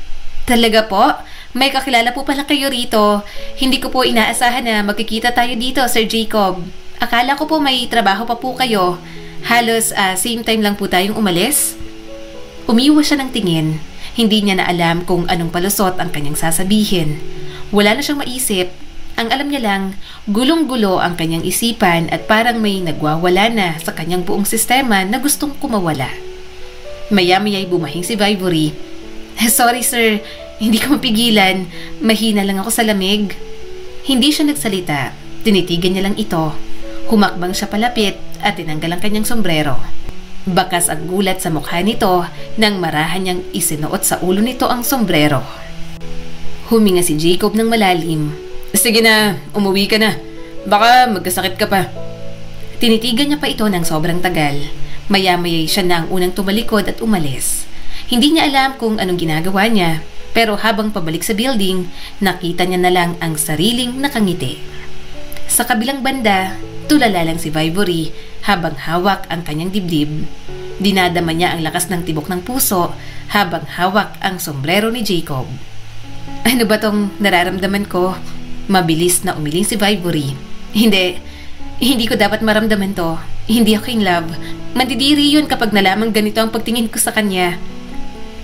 Talaga po? May kakilala po pala kayo rito. Hindi ko po inaasahan na magkikita tayo dito, Sir Jacob. Akala ko po may trabaho pa po kayo. Halos same time lang po tayong umalis. Umiwas siya ng tingin. Hindi niya na alam kung anong palusot ang kanyang sasabihin. Wala na siyang maisip. Ang alam niya lang, gulong-gulo ang kanyang isipan at parang may nagwawala na sa kanyang buong sistema na gustong kumawala. Maya-maya'y bumahing si Vivory. Sorry sir, hindi ko mapigilan. Mahina lang ako sa lamig. Hindi siya nagsalita. Tinitigan niya lang ito. Humakbang siya palapit at tinanggal ang kanyang sombrero. Bakas ang gulat sa mukha nito nang marahan niyang isinuot sa ulo nito ang sombrero. Huminga si Jacob ng malalim. Sige na, umuwi ka na. Baka magkasakit ka pa. Tinitigan niya pa ito ng sobrang tagal. Maya-maya'y siya na ang unang tumalikod at umalis. Hindi niya alam kung anong ginagawa niya, pero habang pabalik sa building, nakita niya na lang ang sariling nakangiti. Sa kabilang banda, tulala lang si Vivory habang hawak ang kanyang dibdib. Dinadama niya ang lakas ng tibok ng puso habang hawak ang sombrero ni Jacob. Ano ba tong nararamdaman ko? Mabilis na umiling si Vivory. Hindi ko dapat maramdaman to. Hindi ako in love. Mandidiri yun kapag nalamang ganito ang pagtingin ko sa kanya.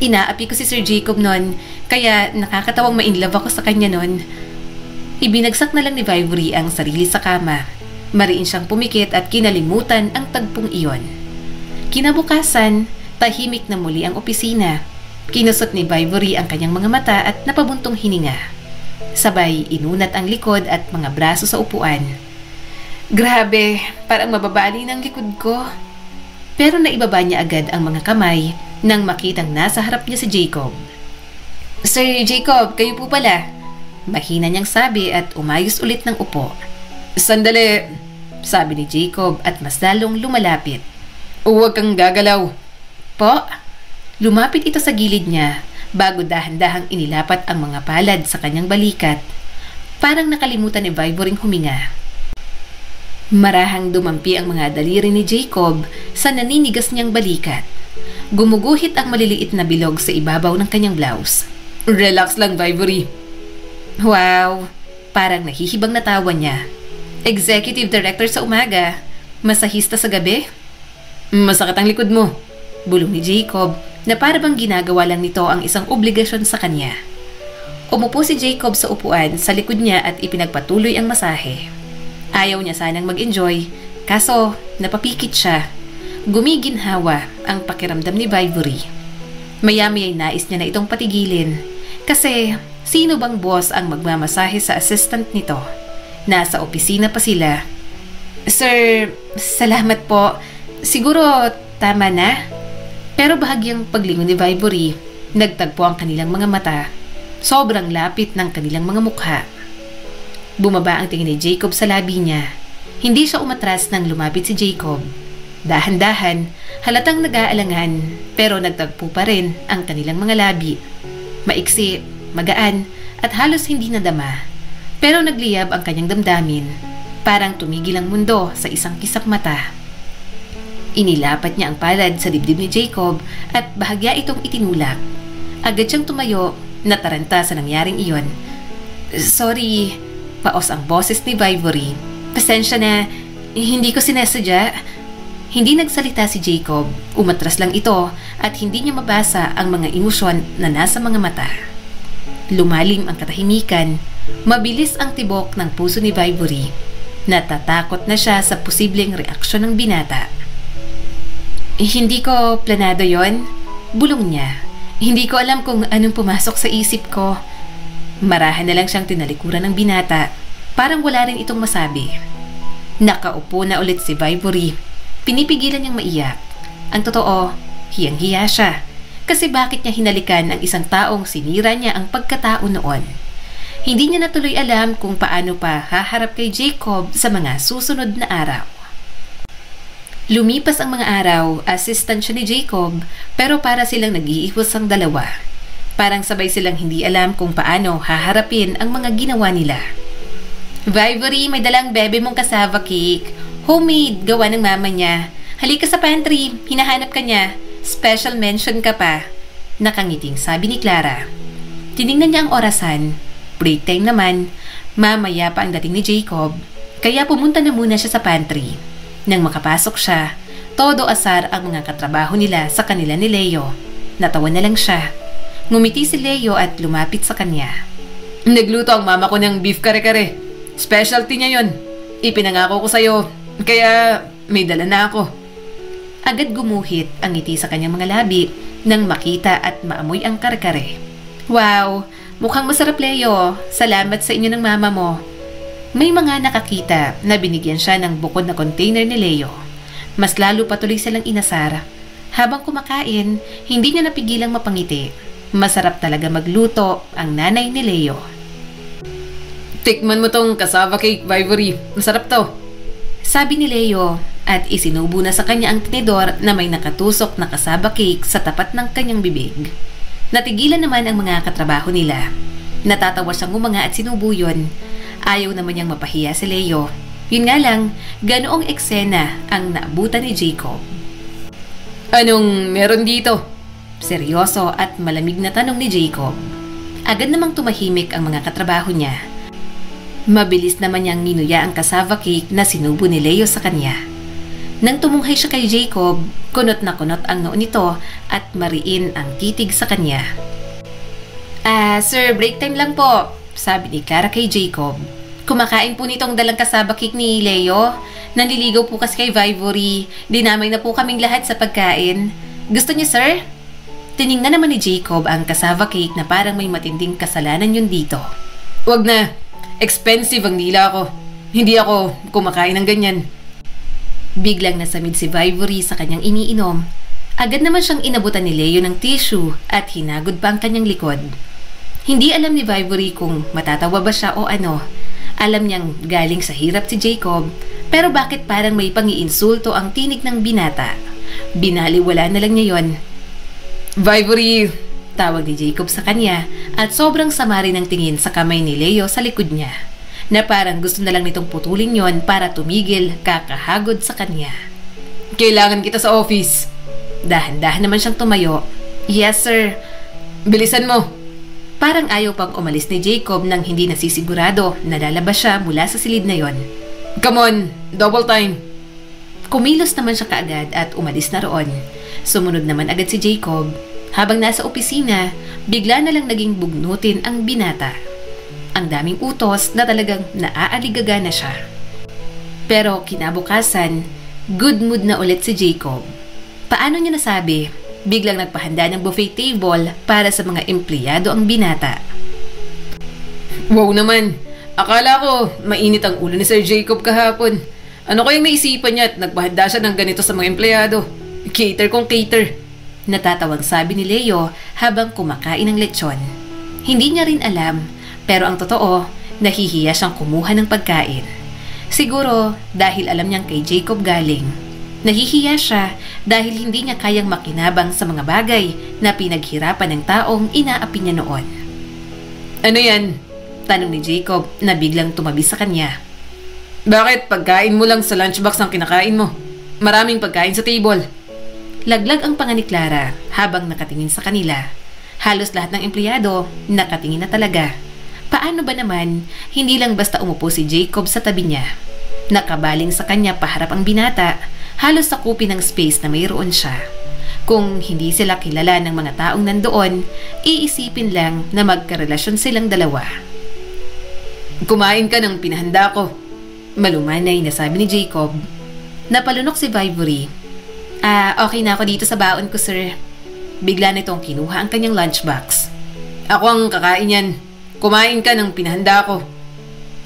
Inaapi ko si Sir Jacob noon, kaya nakakatawang ma-inlove ako sa kanya noon. Ibinagsak na lang ni Vivory ang sarili sa kama. Mariin siyang pumikit at kinalimutan ang tagpong iyon. Kinabukasan, tahimik na muli ang opisina. Kinusot ni Vivory ang kanyang mga mata at napabuntong hininga. Sabay inunat ang likod at mga braso sa upuan. Grabe, parang mababali ng likod ko. Pero naibaba niya agad ang mga kamay nang makitang nasa harap niya si Jacob. Sir Jacob, kayo po pala. Mahina niyang sabi at umayos ulit ng upo. Sandali, sabi ni Jacob at mas lalong lumalapit. Huwag kang gagalaw. Po? Lumapit ito sa gilid niya bago dahan-dahang inilapat ang mga palad sa kanyang balikat. Parang nakalimutan ni Vivoring huminga. Marahang dumampi ang mga daliri ni Jacob sa naninigas niyang balikat. Gumuguhit ang maliliit na bilog sa ibabaw ng kanyang blouse. Relax lang, Vivory. Wow! Parang nahihibang natawa niya. Executive Director sa umaga, masahista sa gabi? Masakit ang likod mo. Bulong ni Jacob na parang ginagawa lang nito ang isang obligasyon sa kanya. Umupo si Jacob sa upuan sa likod niya at ipinagpatuloy ang masahe. Ayaw niya sanang mag-enjoy, kaso napapikit siya. Gumiginhawa ang pakiramdam ni Vivory. Maya-maya'y nais niya na itong patigilin kasi sino bang boss ang magmamasahe sa assistant nito? Nasa opisina pa sila. Sir, salamat po. Siguro tama na. Pero bahagyang paglingon ni Vibory, nagtagpo ang kanilang mga mata. Sobrang lapit ng kanilang mga mukha. Bumaba ang tingin ni Jacob sa labi niya. Hindi siya umatras nang lumapit si Jacob. Dahan-dahan, halatang nag-aalangan, pero nagtagpo pa rin ang kanilang mga labi. Maiksi, magaan, at halos hindi nadama. Pero nagliyab ang kanyang damdamin. Parang tumigil ang mundo sa isang kisap mata. Inilapat niya ang palad sa dibdib ni Jacob at bahagya itong itinulak. Agad siyang tumayo, nataranta sa nangyaring iyon. Sorry, paos ang boses ni Vibory. Pasensya na, hindi ko sinasadya. Hindi nagsalita si Jacob, umatras lang ito at hindi niya mabasa ang mga emosyon na nasa mga mata. Lumalim ang katahimikan, mabilis ang tibok ng puso ni Vibory. Natatakot na siya sa posibleng reaksyon ng binata. Hindi ko planado yon, bulong niya. Hindi ko alam kung anong pumasok sa isip ko. Marahan na lang siyang tinalikuran ng binata, parang wala rin itong masabi. Nakaupo na ulit si Vibory. Pinipigilan niyang maiyak. Ang totoo, hiyang-hiya siya. Kasi bakit niya hinalikan ang isang taong sinira niya ang pagkatao noon? Hindi niya natuloy alam kung paano pa haharap kay Jacob sa mga susunod na araw. Lumipas ang mga araw, assistant siya ni Jacob, pero para silang nag-iipos ang dalawa. Parang sabay silang hindi alam kung paano haharapin ang mga ginawa nila. Vibory, may dalang bebe mong cassava cake. Homemade, gawa ng mama niya. Halika sa pantry, hinahanap ka niya. Special mention ka pa. Nakangiting sabi ni Clara. Tiningnan niya ang orasan. Break time naman, mamaya pa ang dating ni Jacob, kaya pumunta na muna siya sa pantry. Nang makapasok siya, todo asar ang mga katrabaho nila sa kanila ni Leo. Natawa na lang siya. Ngumiti si Leo at lumapit sa kanya. Nagluto ang mama ko ng beef kare-kare. Specialty niya yon. Ipinangako ko sa'yo, kaya may dala na ako. Agad gumuhit ang ngiti sa kanyang mga labi nang makita at maamoy ang kare-kare. Wow! Mukhang masarap, Leo. Salamat sa inyo ng mama mo. May mga nakakita na binigyan siya ng bukod na container ni Leo. Mas lalo patuloy silang inasar. Habang kumakain, hindi niya napigilang mapangiti. Masarap talaga magluto ang nanay ni Leo. Tikman mo tong cassava cake, Vibory. Masarap to. Sabi ni Leo at isinubo na sa kanya ang tinidor na may nakatusok na cassava cake sa tapat ng kanyang bibig. Natigilan naman ang mga katrabaho nila. Natatawa siyang ngumanga at sinubo yun. Ayaw naman niyang mapahiya si Leo. Yun nga lang, ganoong eksena ang naabutan ni Jacob. Anong meron dito? Seryoso at malamig na tanong ni Jacob. Agad namang tumahimik ang mga katrabaho niya. Mabilis naman niyang ninuya ang cassava cake na sinubo ni Leo sa kanya. Nang tumunghay siya kay Jacob, kunot na kunot ang noo nito at mariin ang titig sa kanya. Sir, break time lang po, sabi ni Clara kay Jacob. Kumakain po nitong dalang cassava cake ni Leo. Nanliligaw po kasi kay Vibory. Dinamay na po kaming lahat sa pagkain. Gusto niyo, sir? Tiningnan naman ni Jacob ang cassava cake na parang may matinding kasalanan yun dito. Wag na. Expensive ang dila ko. Hindi ako kumakain ng ganyan. Biglang nasamid si Vibory sa kanyang iniinom. Agad naman siyang inabutan ni Leo ng tissue at hinagod pa ang kanyang likod. Hindi alam ni Vibory kung matatawa ba siya o ano. Alam niyang galing sa hirap si Jacob, pero bakit parang may pangiinsulto ang tinig ng binata? Binaliwala na lang niya yon. Vibory, tawag ni Jacob sa kanya at sobrang sama rin ang tingin sa kamay ni Leo sa likod niya. Na parang gusto na lang nitong putulin yon para tumigil kakahagod sa kanya. Kailangan kita sa office. Dahan-dahan naman siyang tumayo. Yes, sir. Bilisan mo. Parang ayaw pang umalis ni Jacob nang hindi nasisigurado na lalabas siya mula sa silid na yon. Come on, double time. Kumilos naman siya kaagad at umalis na roon. Sumunod naman agad si Jacob. Habang nasa opisina, bigla na lang naging bugnutin ang binata. Ang daming utos na talagang naaaligaga na siya. Pero kinabukasan, good mood na ulit si Jacob. Paano niya nasabi? Biglang nagpahanda ng buffet table para sa mga empleyado ang binata. Wow naman! Akala ko mainit ang ulo ni Sir Jacob kahapon. Ano kayang naisipan niya at nagpahanda siya ng ganito sa mga empleyado? Cater kung cater. Natatawag sabi ni Leo habang kumakain ng lechon. Hindi niya rin alam, pero ang totoo, nahihiya siyang kumuha ng pagkain. Siguro dahil alam niyang kay Jacob galing. Nahihiya siya dahil hindi niya kayang makinabang sa mga bagay na pinaghirapan ng taong inaapi niya noon. Ano yan? Tanong ni Jacob na biglang tumabi sa kanya. Bakit pagkain mo lang sa lunchbox ang kinakain mo? Maraming pagkain sa table. Laglag ang panga ni Clara habang nakatingin sa kanila. Halos lahat ng empleyado nakatingin na talaga. Paano ba naman, hindi lang basta umupo si Jacob sa tabi niya. Nakabaling sa kanya paharap ang binata, halos sakupin ng space na mayroon siya. Kung hindi sila kilala ng mga taong nandoon, iisipin lang na magkarelasyon silang dalawa. Kumain ka ng pinahanda ko. Malumanay na sabi ni Jacob. Napalunok si Vivory. Okay na ako dito sa baon ko, sir. Bigla nitong kinuha ang kanyang lunchbox. Ako ang kakain yan. Kumain ka ng pinahanda ko.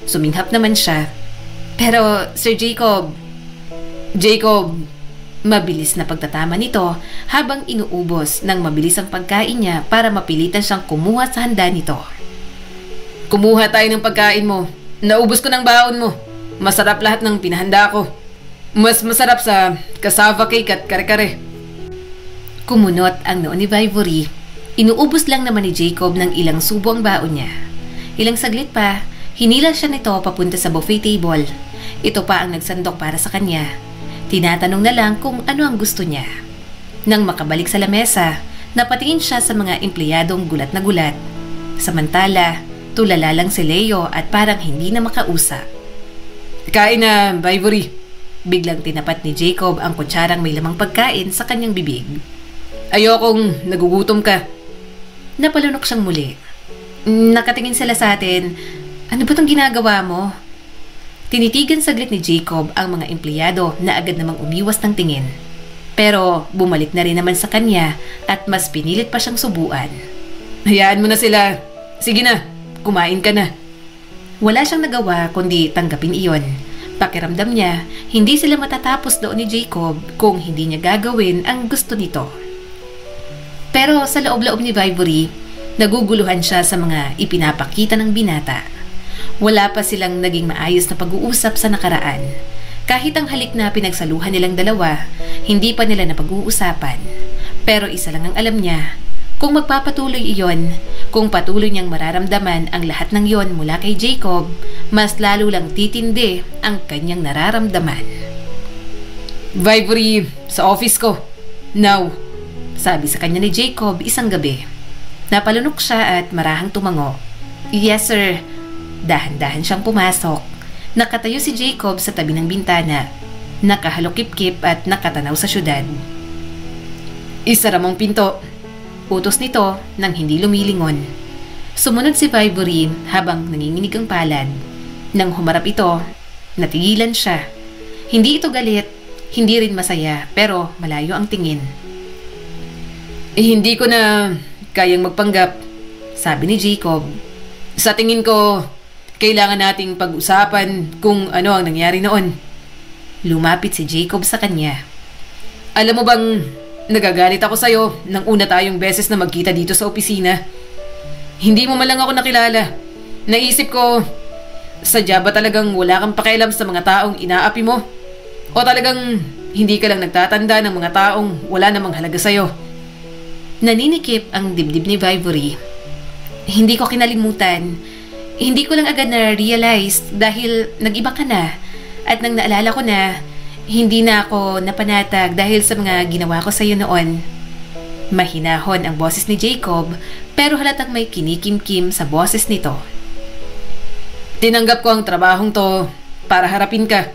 Suminghap naman siya. Pero, Sir Jacob... Jacob... Mabilis na pagtatama nito habang inuubos ng mabilis ang pagkain niya para mapilitan siyang kumuha sa handa nito. Kumuha tayo ng pagkain mo. Naubos ko ng baon mo. Masarap lahat ng pinahanda ko. Mas masarap sa cassava cake at kare-kare. Kumunot ang noo ni Vivory. Inuubos lang naman ni Jacob ng ilang subo ang baon niya. Ilang saglit pa, hinila siya nito papunta sa buffet table. Ito pa ang nagsandok para sa kanya. Tinatanong na lang kung ano ang gusto niya. Nang makabalik sa lamesa, napatingin siya sa mga empleyadong gulat na gulat. Samantala, tulala lang si Leo at parang hindi na makausap. Kain na, Vivory. Biglang tinapat ni Jacob ang kutsarang may lamang pagkain sa kanyang bibig. Ayokong nagugutom ka. Napalunok siyang muli. Nakatingin sila sa atin. Ano ba itong ginagawa mo? Tinitigan saglit ni Jacob ang mga empleyado na agad namang umiwas ng tingin. Pero bumalik na rin naman sa kanya at mas pinilit pa siyang subuan. Hayaan mo na sila. Sige na, kumain ka na. Wala siyang nagawa kundi tanggapin iyon. Pakiramdam niya, hindi sila matatapos doon ni Jacob kung hindi niya gagawin ang gusto nito. Pero sa loob-loob ni Vivory, naguguluhan siya sa mga ipinapakita ng binata. Wala pa silang naging maayos na pag-uusap sa nakaraan. Kahit ang halik na pinagsaluhan nilang dalawa, hindi pa nila napag-uusapan. Pero isa lang ang alam niya, kung magpapatuloy iyon, kung patuloy niyang mararamdaman ang lahat ng iyon mula kay Jacob, mas lalo lang titindi ang kanyang nararamdaman. Vivory, sa office ko. Now. Sabi sa kanya ni Jacob isang gabi. Napalunok siya at marahang tumango. Yes, sir. Dahan-dahan siyang pumasok. Nakatayo si Jacob sa tabi ng bintana. Nakahalokip-kip at nakatanaw sa syudad. Isara mong pinto. Utos nito nang hindi lumilingon. Sumunod si Vivory habang nanginginig ang palad. Nang humarap ito, natigilan siya. Hindi ito galit, hindi rin masaya, pero malayo ang tingin. Hindi ko na kayang magpanggap, sabi ni Jacob. Sa tingin ko, kailangan nating pag-usapan kung ano ang nangyari noon. Lumapit si Jacob sa kanya. Alam mo bang nagagalit ako sa'yo nang una tayong beses na magkita dito sa opisina? Hindi mo man lang ako nakilala. Naisip ko, sadya ba talagang wala kang pakialam sa mga taong inaapi mo? O talagang hindi ka lang nagtatanda ng mga taong wala namang halaga sa'yo? Naninikip ang dibdib ni Vivory. Hindi ko kinalimutan. Hindi ko lang agad na-realize dahil nag-iba ka na. At nang naalala ko na, hindi na ako napanatag dahil sa mga ginawa ko sa iyo noon. Mahinahon ang boses ni Jacob pero halatang may kinikimkim sa boses nito. Tinanggap ko ang trabahong to para harapin ka.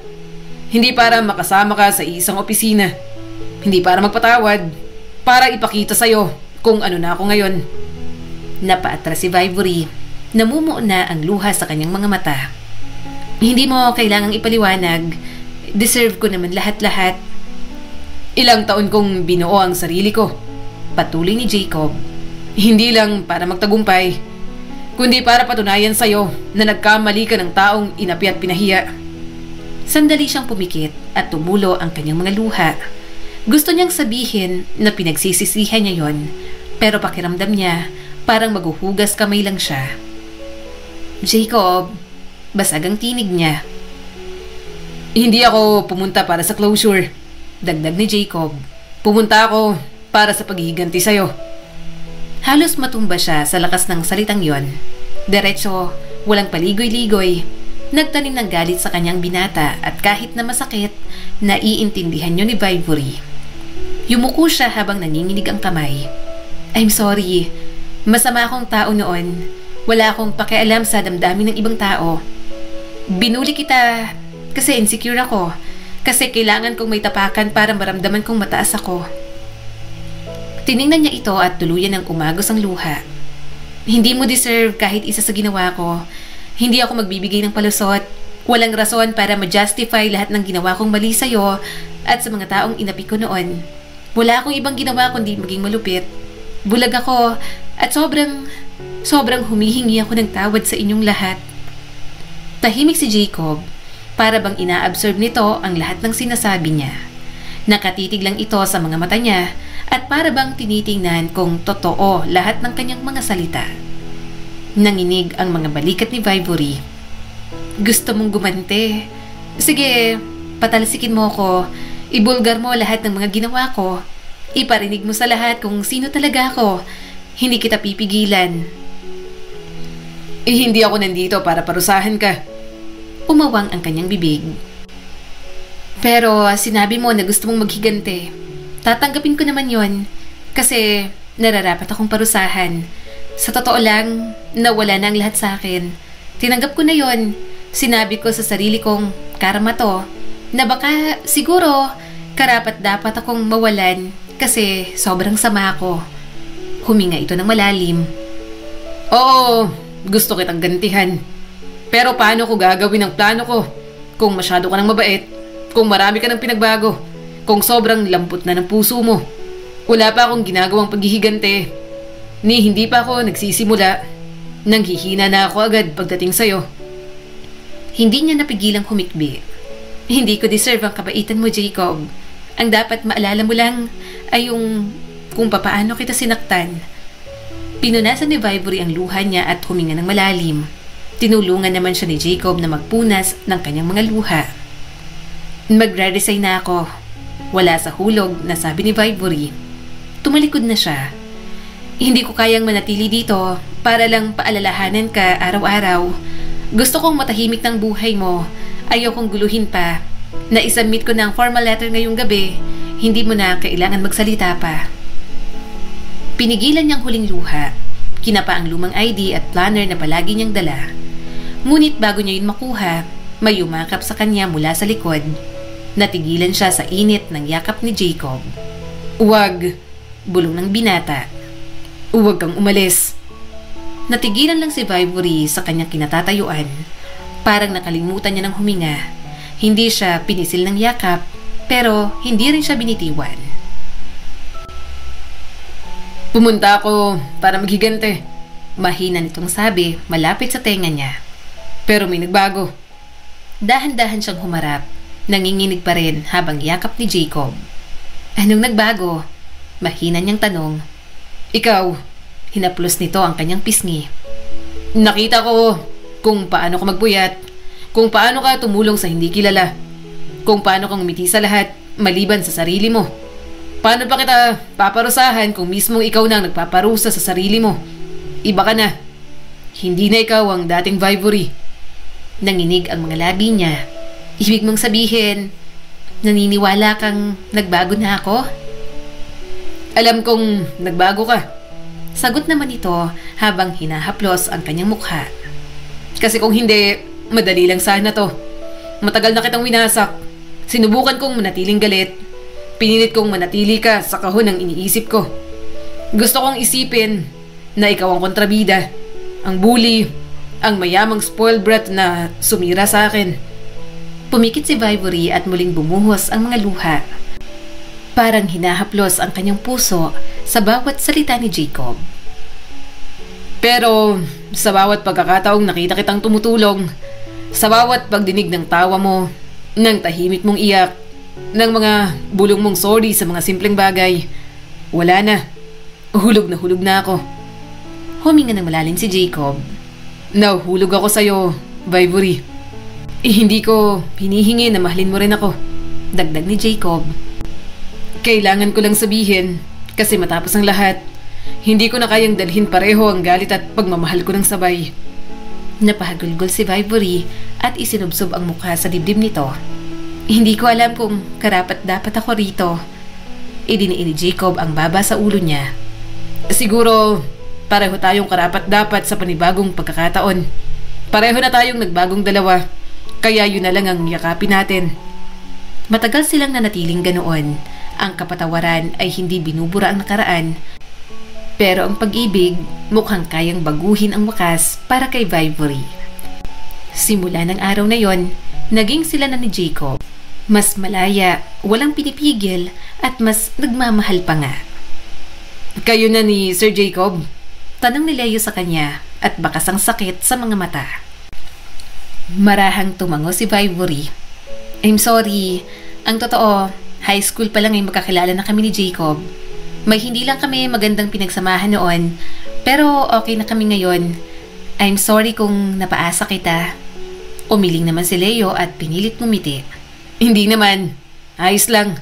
Hindi para makasama ka sa isang opisina. Hindi para magpatawad. Para ipakita sa'yo kung ano na ako ngayon. Napaatras si Vivory. Namumuo na ang luha sa kanyang mga mata. Hindi mo kailangang ipaliwanag. Deserve ko naman lahat-lahat. Ilang taon kong binuo ang sarili ko. Patuloy ni Jacob. Hindi lang para magtagumpay, kundi para patunayan sa'yo na nagkamali ka ng taong inapi at pinahiya. Sandali siyang pumikit at tumulo ang kanyang mga luha. Gusto niyang sabihin na pinagsisisihan niya yon, pero pakiramdam niya parang maghuhugas kamay lang siya. Jacob, basag ang tinig niya. Hindi ako pumunta para sa closure, dagdag ni Jacob. Pumunta ako para sa paghihiganti sa'yo. Halos matumba siya sa lakas ng salitang yon. Diretso, walang paligoy-ligoy. Nagtanim ng galit sa kanyang binata at kahit na masakit, naiintindihan niyo ni Vivory. Yumuko siya habang nanginginig ang kamay. I'm sorry. Masama akong tao noon. Wala akong pakialam sa damdamin ng ibang tao. Binuli kita kasi insecure ako. Kasi kailangan kong may tapakan para maramdaman kong mataas ako. Tiningnan niya ito at tuluyan ng umagos ang luha. Hindi mo deserve kahit isa sa ginawa ko. Hindi ako magbibigay ng palusot. Walang rason para ma-justify lahat ng ginawa kong mali sa'yo at sa mga taong inapi ko noon. Wala akong ibang ginawa kundi maging malupit. Bulag ako at sobrang humihingi ako ng tawad sa inyong lahat. Tahimik si Jacob, para bang ina-absorb nito ang lahat ng sinasabi niya. Nakatitig lang ito sa mga mata niya at para bang tinitingnan kung totoo lahat ng kanyang mga salita. Nanginig ang mga balikat ni Vivory. Gusto mong gumante? Sige, patalsikin mo ko. Ibulgar mo lahat ng mga ginawa ko. Iparinig mo sa lahat kung sino talaga ako. Hindi kita pipigilan. Hindi ako nandito para parusahan ka. Umawang ang kanyang bibig. Pero sinabi mo na gusto mong maghigante. Tatanggapin ko naman yon kasi nararapat akong parusahan. Sa totoo lang, nawala na ang lahat sa akin. Tinanggap ko na yon. Sinabi ko sa sarili kong karma to na baka siguro karapat dapat akong mawalan kasi sobrang sama ako. Huminga ito ng malalim. Oo, gusto kitang gantihan. Pero paano ko gagawin ang plano ko? Kung masyado ka ng mabait, kung marami ka ng pinagbago, kung sobrang lambot na ng puso mo. Wala pa akong ginagawang paghihigante. Hindi pa ako nagsisimula. Nanghihina na ako agad pagdating sa'yo. Hindi niya napigilang humikbi. Hindi ko deserve ang kabaitan mo, Jacob. Ang dapat maalala mo lang ay yung kung papaano kita sinaktan. Pinunasan ni Vivory ang luha niya at huminga ng malalim. Tinulungan naman siya ni Jacob na magpunas ng kanyang mga luha. Magre-resign na ako. Wala sa hulog na sabi ni Vivory. Tumalikod na siya. Hindi ko kayang manatili dito para lang paalalahanan ka araw-araw. Gusto kong matahimik ng buhay mo. Ayokong guluhin pa. Na-submit ko na ang formal letter ngayong gabi. Hindi mo na kailangan magsalita pa. Pinigilan niyang huling luha. Kinapa ang lumang ID at planner na palagi niyang dala. Ngunit bago niya yun makuha, may umakap sa kanya mula sa likod. Natigilan siya sa init ng yakap ni Jacob. Huwag, bulong ng binata. Huwag kang umalis. Natigilan lang si Vivory sa kanyang kinatatayuan. Parang nakalimutan niya ng huminga. Hindi siya pinisil ng yakap, pero hindi rin siya binitiwan. Pumunta ako para maghigante. Mahina nitong sabi, malapit sa tenga niya. Pero may nagbago. Dahan-dahan siyang humarap. Nanginginig pa rin habang yakap ni Jacob. Anong nagbago? Mahina niyang tanong. Ikaw. Hinaplos nito ang kanyang pisngi. Nakita ko kung paano ka magpuyat, kung paano ka tumulong sa hindi kilala, kung paano kang umiti sa lahat maliban sa sarili mo. Paano pa kita paparusahan kung mismong ikaw na ang nagpaparusa sa sarili mo? Iba ka na. Hindi na ikaw ang dating Vivory. Nanginig ang mga labi niya. Ibig mong sabihin, naniniwala kang nagbago na ako? Alam kong nagbago ka. Sagot naman ito habang hinahaplos ang kanyang mukha. Kasi kung hindi, madali lang sana to. Matagal na kitang winasak. Sinubukan kong manatiling galit. Pinilit kong manatili ka sa kahon ng iniisip ko. Gusto kong isipin na ikaw ang kontrabida, ang bully, ang mayamang spoiled brat na sumira sa akin. Pumikit si Vivory at muling bumuhos ang mga luha. Parang hinahaplos ang kanyang puso sa bawat salita ni Jacob. Pero sa bawat pagkakataong nakita kitang tumutulong, sa bawat pagdinig ng tawa mo, Nang tahimik mong iyak, ng mga bulong mong sorry sa mga simpleng bagay. Wala na. Hulog na ako. Huminga ng malalim si Jacob. Nahuhulog ako sa'yo, Vivory. Hindi ko hinihingi na mahalin mo rin ako. Dagdag ni Jacob. Kailangan ko lang sabihin kasi matapos ang lahat, hindi ko na kayang dalhin pareho ang galit at pagmamahal ko ng sabay. Napahagulgol si Vivory at isinubsob ang mukha sa dibdib nito. Hindi ko alam kung karapat-dapat ako rito. Idiniin ni Jacob ang baba sa ulo niya. Siguro, pareho tayong karapat-dapat sa panibagong pagkakataon. Pareho na tayong nagbagong dalawa, kaya yun na lang ang yakapin natin. Matagal silang nanatiling ganoon. Ang kapatawaran ay hindi binubura ang nakaraan. Pero ang pag-ibig, mukhang kayang baguhin ang wakas para kay Vivory. Simula ng araw na yon, naging sila na ni Jacob. Mas malaya, walang pinipigil, at mas nagmamahal pa nga. Kayo na ni Sir Jacob? Tanong ni Leo sa kanya at bakas ang sakit sa mga mata. Marahang tumango si Vivory. I'm sorry. Ang totoo, high school pa lang ay magkakilala na kami ni Jacob. May hindi lang kami magandang pinagsamahan noon, pero okay na kami ngayon. I'm sorry kung napaasa kita. Umiling naman si Leo at pinilit ngumiti. Hindi naman. Ayos lang.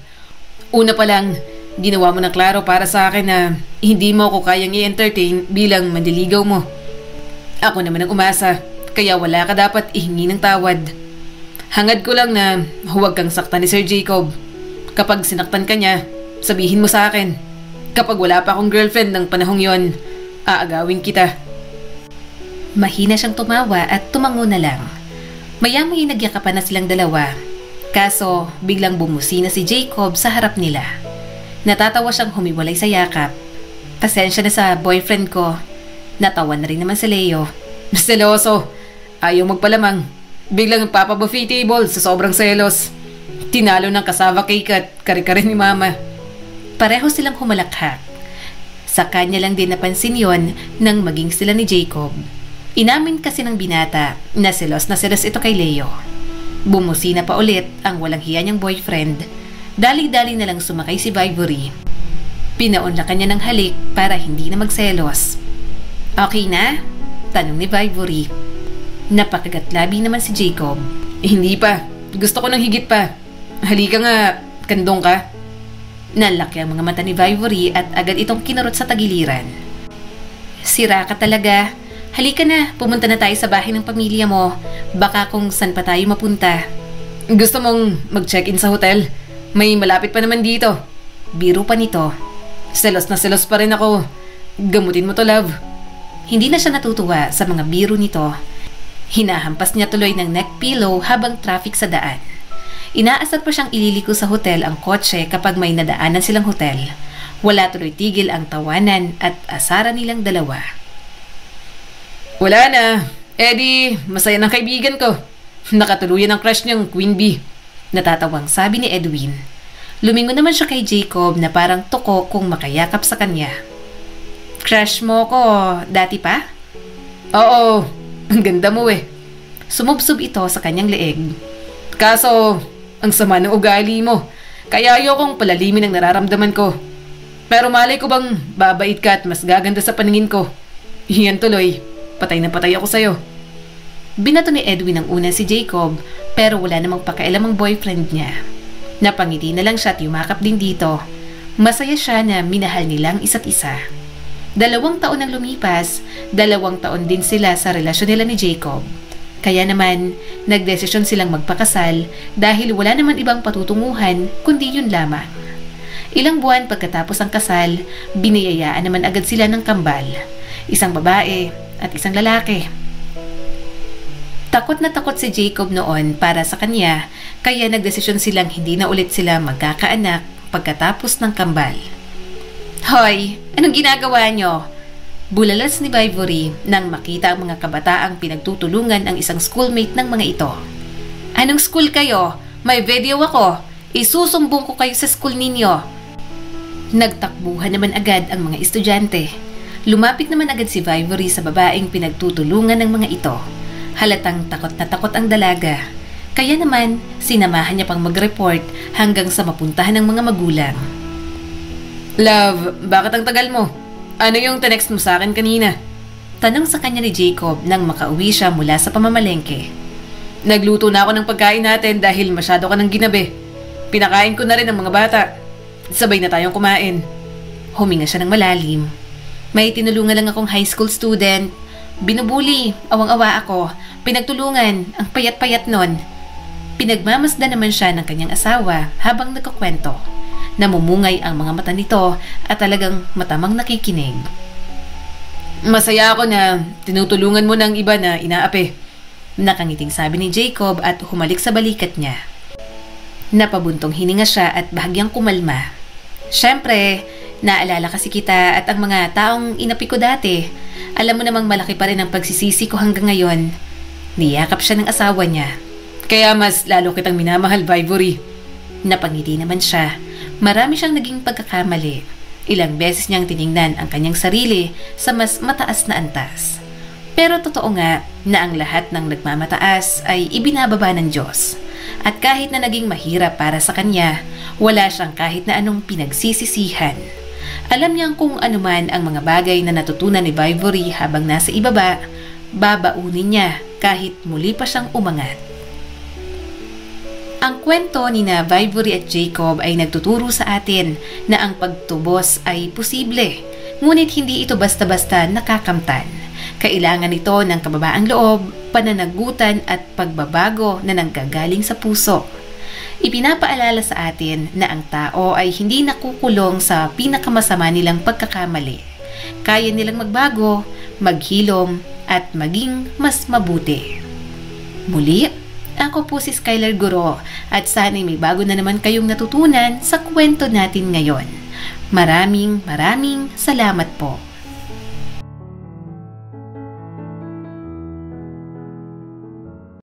Una pa lang, ginawa mo na klaro para sa akin na hindi mo ako kayang i-entertain bilang mandiligaw mo. Ako naman ang umasa, kaya wala ka dapat ihingi ng tawad. Hangad ko lang na huwag kang saktan ni Sir Jacob. Kapag sinaktan ka niya, sabihin mo sa akin. Kapag wala pa akong girlfriend ng panahong yon, aagawin kita. Mahina siyang tumawa at tumango na lang. Maya-maya nagyakapan na silang dalawa. Kaso, biglang bumusi na si Jacob sa harap nila. Natatawa siyang humiwalay sa yakap. Pasensya na sa boyfriend ko. Natawa na rin naman si Leo. Seloso. Ayaw magpalamang. Biglang papabuffet table sa sobrang selos. Tinalo ng cassava cake at kare-kare ni Mama. Pareho silang humalakhak. Sa kanya lang din napansin yon nang maging sila ni Jacob. Inamin kasi ng binata na selos ito kay Leo. Bumusi na pa ulit ang walang hiya niyang boyfriend. Dali-dali na lang sumakay si Vivory. Pinaunla kanya ng halik para hindi na magselos. Okay na? Tanong ni Vivory. Napakagatlabi naman si Jacob. Hindi pa. Gusto ko ng higit pa. Halika nga, kandong ka. Nalaki ang mga mata ni Vivory at agad itong kinurot sa tagiliran. Sira ka talaga. Halika na, pumunta na tayo sa bahay ng pamilya mo. Baka kung saan pa tayo mapunta. Gusto mong mag-check-in sa hotel? May malapit pa naman dito. Biro pa nito. Selos na selos pa rin ako. Gamutin mo to, love. Hindi na siya natutuwa sa mga biro nito. Hinahampas niya tuloy ng neck pillow habang traffic sa daan. Inaasar pa siyang ililiko sa hotel ang kotse kapag may nadaanan silang hotel. Wala tuloy tigil ang tawanan at asaran nilang dalawa. Wala na. Eddie, masaya ng kaibigan ko. Nakatuluyan ang crush niyang Queen Bee. Natatawang sabi ni Edwin. Lumingon naman siya kay Jacob na parang tuko kung makayakap sa kanya. Crush mo ko dati pa? Oo, ang ganda mo eh. Sumubsob ito sa kanyang leeg. Kaso, ang sama ng ugali mo. Kaya ayokong palalimin ang nararamdaman ko. Pero malay ko bang babait ka at mas gaganda sa paningin ko. Iyan tuloy. Patay na patay ako sa'yo. Binato ni Edwin ang una si Jacob pero wala namang pakialam ang boyfriend niya. Napangiti na lang siya at yumakap din dito. Masaya siya na minahal nilang isa't isa. 2 taon ang lumipas, 2 taon din sila sa relasyon nila ni Jacob. Kaya naman, nagdesisyon silang magpakasal dahil wala naman ibang patutunguhan kundi yun lamang. Ilang buwan pagkatapos ang kasal, biniyayaan naman agad sila ng kambal. Isang babae at isang lalaki. Takot na takot si Jacob noon para sa kanya, kaya nagdesisyon silang hindi na ulit sila magkakaanak pagkatapos ng kambal. Hoy, anong ginagawa nyo? Bulalas ni Vivory nang makita ang mga kabataang pinagtutulungan ang isang schoolmate ng mga ito. Anong school kayo? May video ako. Isusumbong ko kayo sa school ninyo. Nagtakbuhan naman agad ang mga estudyante. Lumapit naman agad si Vivory sa babaeng pinagtutulungan ng mga ito. Halatang takot na takot ang dalaga. Kaya naman, sinamahan niya pang mag-report hanggang sa mapuntahan ng mga magulang. Love, bakit ang tagal mo? Ano yung tenext mo sa akin kanina? Tanong sa kanya ni Jacob nang makauwi siya mula sa pamamalengke. Nagluto na ako ng pagkain natin dahil masyado ka ng ginabi. Pinakain ko na rin ang mga bata. Sabay na tayong kumain. Huminga siya ng malalim. May tinulungan lang akong high school student. Binubuli, awang-awa ako. Pinagtulungan, ang payat-payat nun. Pinagmamasdan naman siya ng kanyang asawa habang nagkukwento. Namumungay ang mga mata nito at talagang matamang nakikinig. Masaya ako na tinutulungan mo ng iba na inaapi. Nakangiting sabi ni Jacob at humalik sa balikat niya. Napabuntong hininga siya at bahagyang kumalma. Siyempre, naalala kasi kita at ang mga taong inapi ko dati. Alam mo namang malaki pa rin ang pagsisisi ko hanggang ngayon. Niyakap siya ng asawa niya. Kaya mas lalo kitang minamahal, Vivory. Napangiti naman siya. Marami siyang naging pagkakamali. Ilang beses niyang tiningnan ang kanyang sarili sa mas mataas na antas. Pero totoo nga na ang lahat ng nagmamataas ay ibinababa ng Diyos. At kahit na naging mahirap para sa kanya, wala siyang kahit na anong pinagsisisihan. Alam niyang kung anuman ang mga bagay na natutunan ni Vivory habang nasa ibaba, babaunin niya kahit muli pa siyang umangat. Ang kwento ni na Vivory at Jacob ay nagtuturo sa atin na ang pagtubos ay posible, ngunit hindi ito basta-basta nakakamtan. Kailangan ito ng kababaang loob, pananagutan at pagbabago na nanggagaling sa puso. Ipinapaalala sa atin na ang tao ay hindi nakukulong sa pinakamasama nilang pagkakamali. Kaya nilang magbago, maghilom at maging mas mabuti. Muli, ako po si Skylar Guro at sana'y may bago na naman kayong natutunan sa kwento natin ngayon. Maraming salamat po.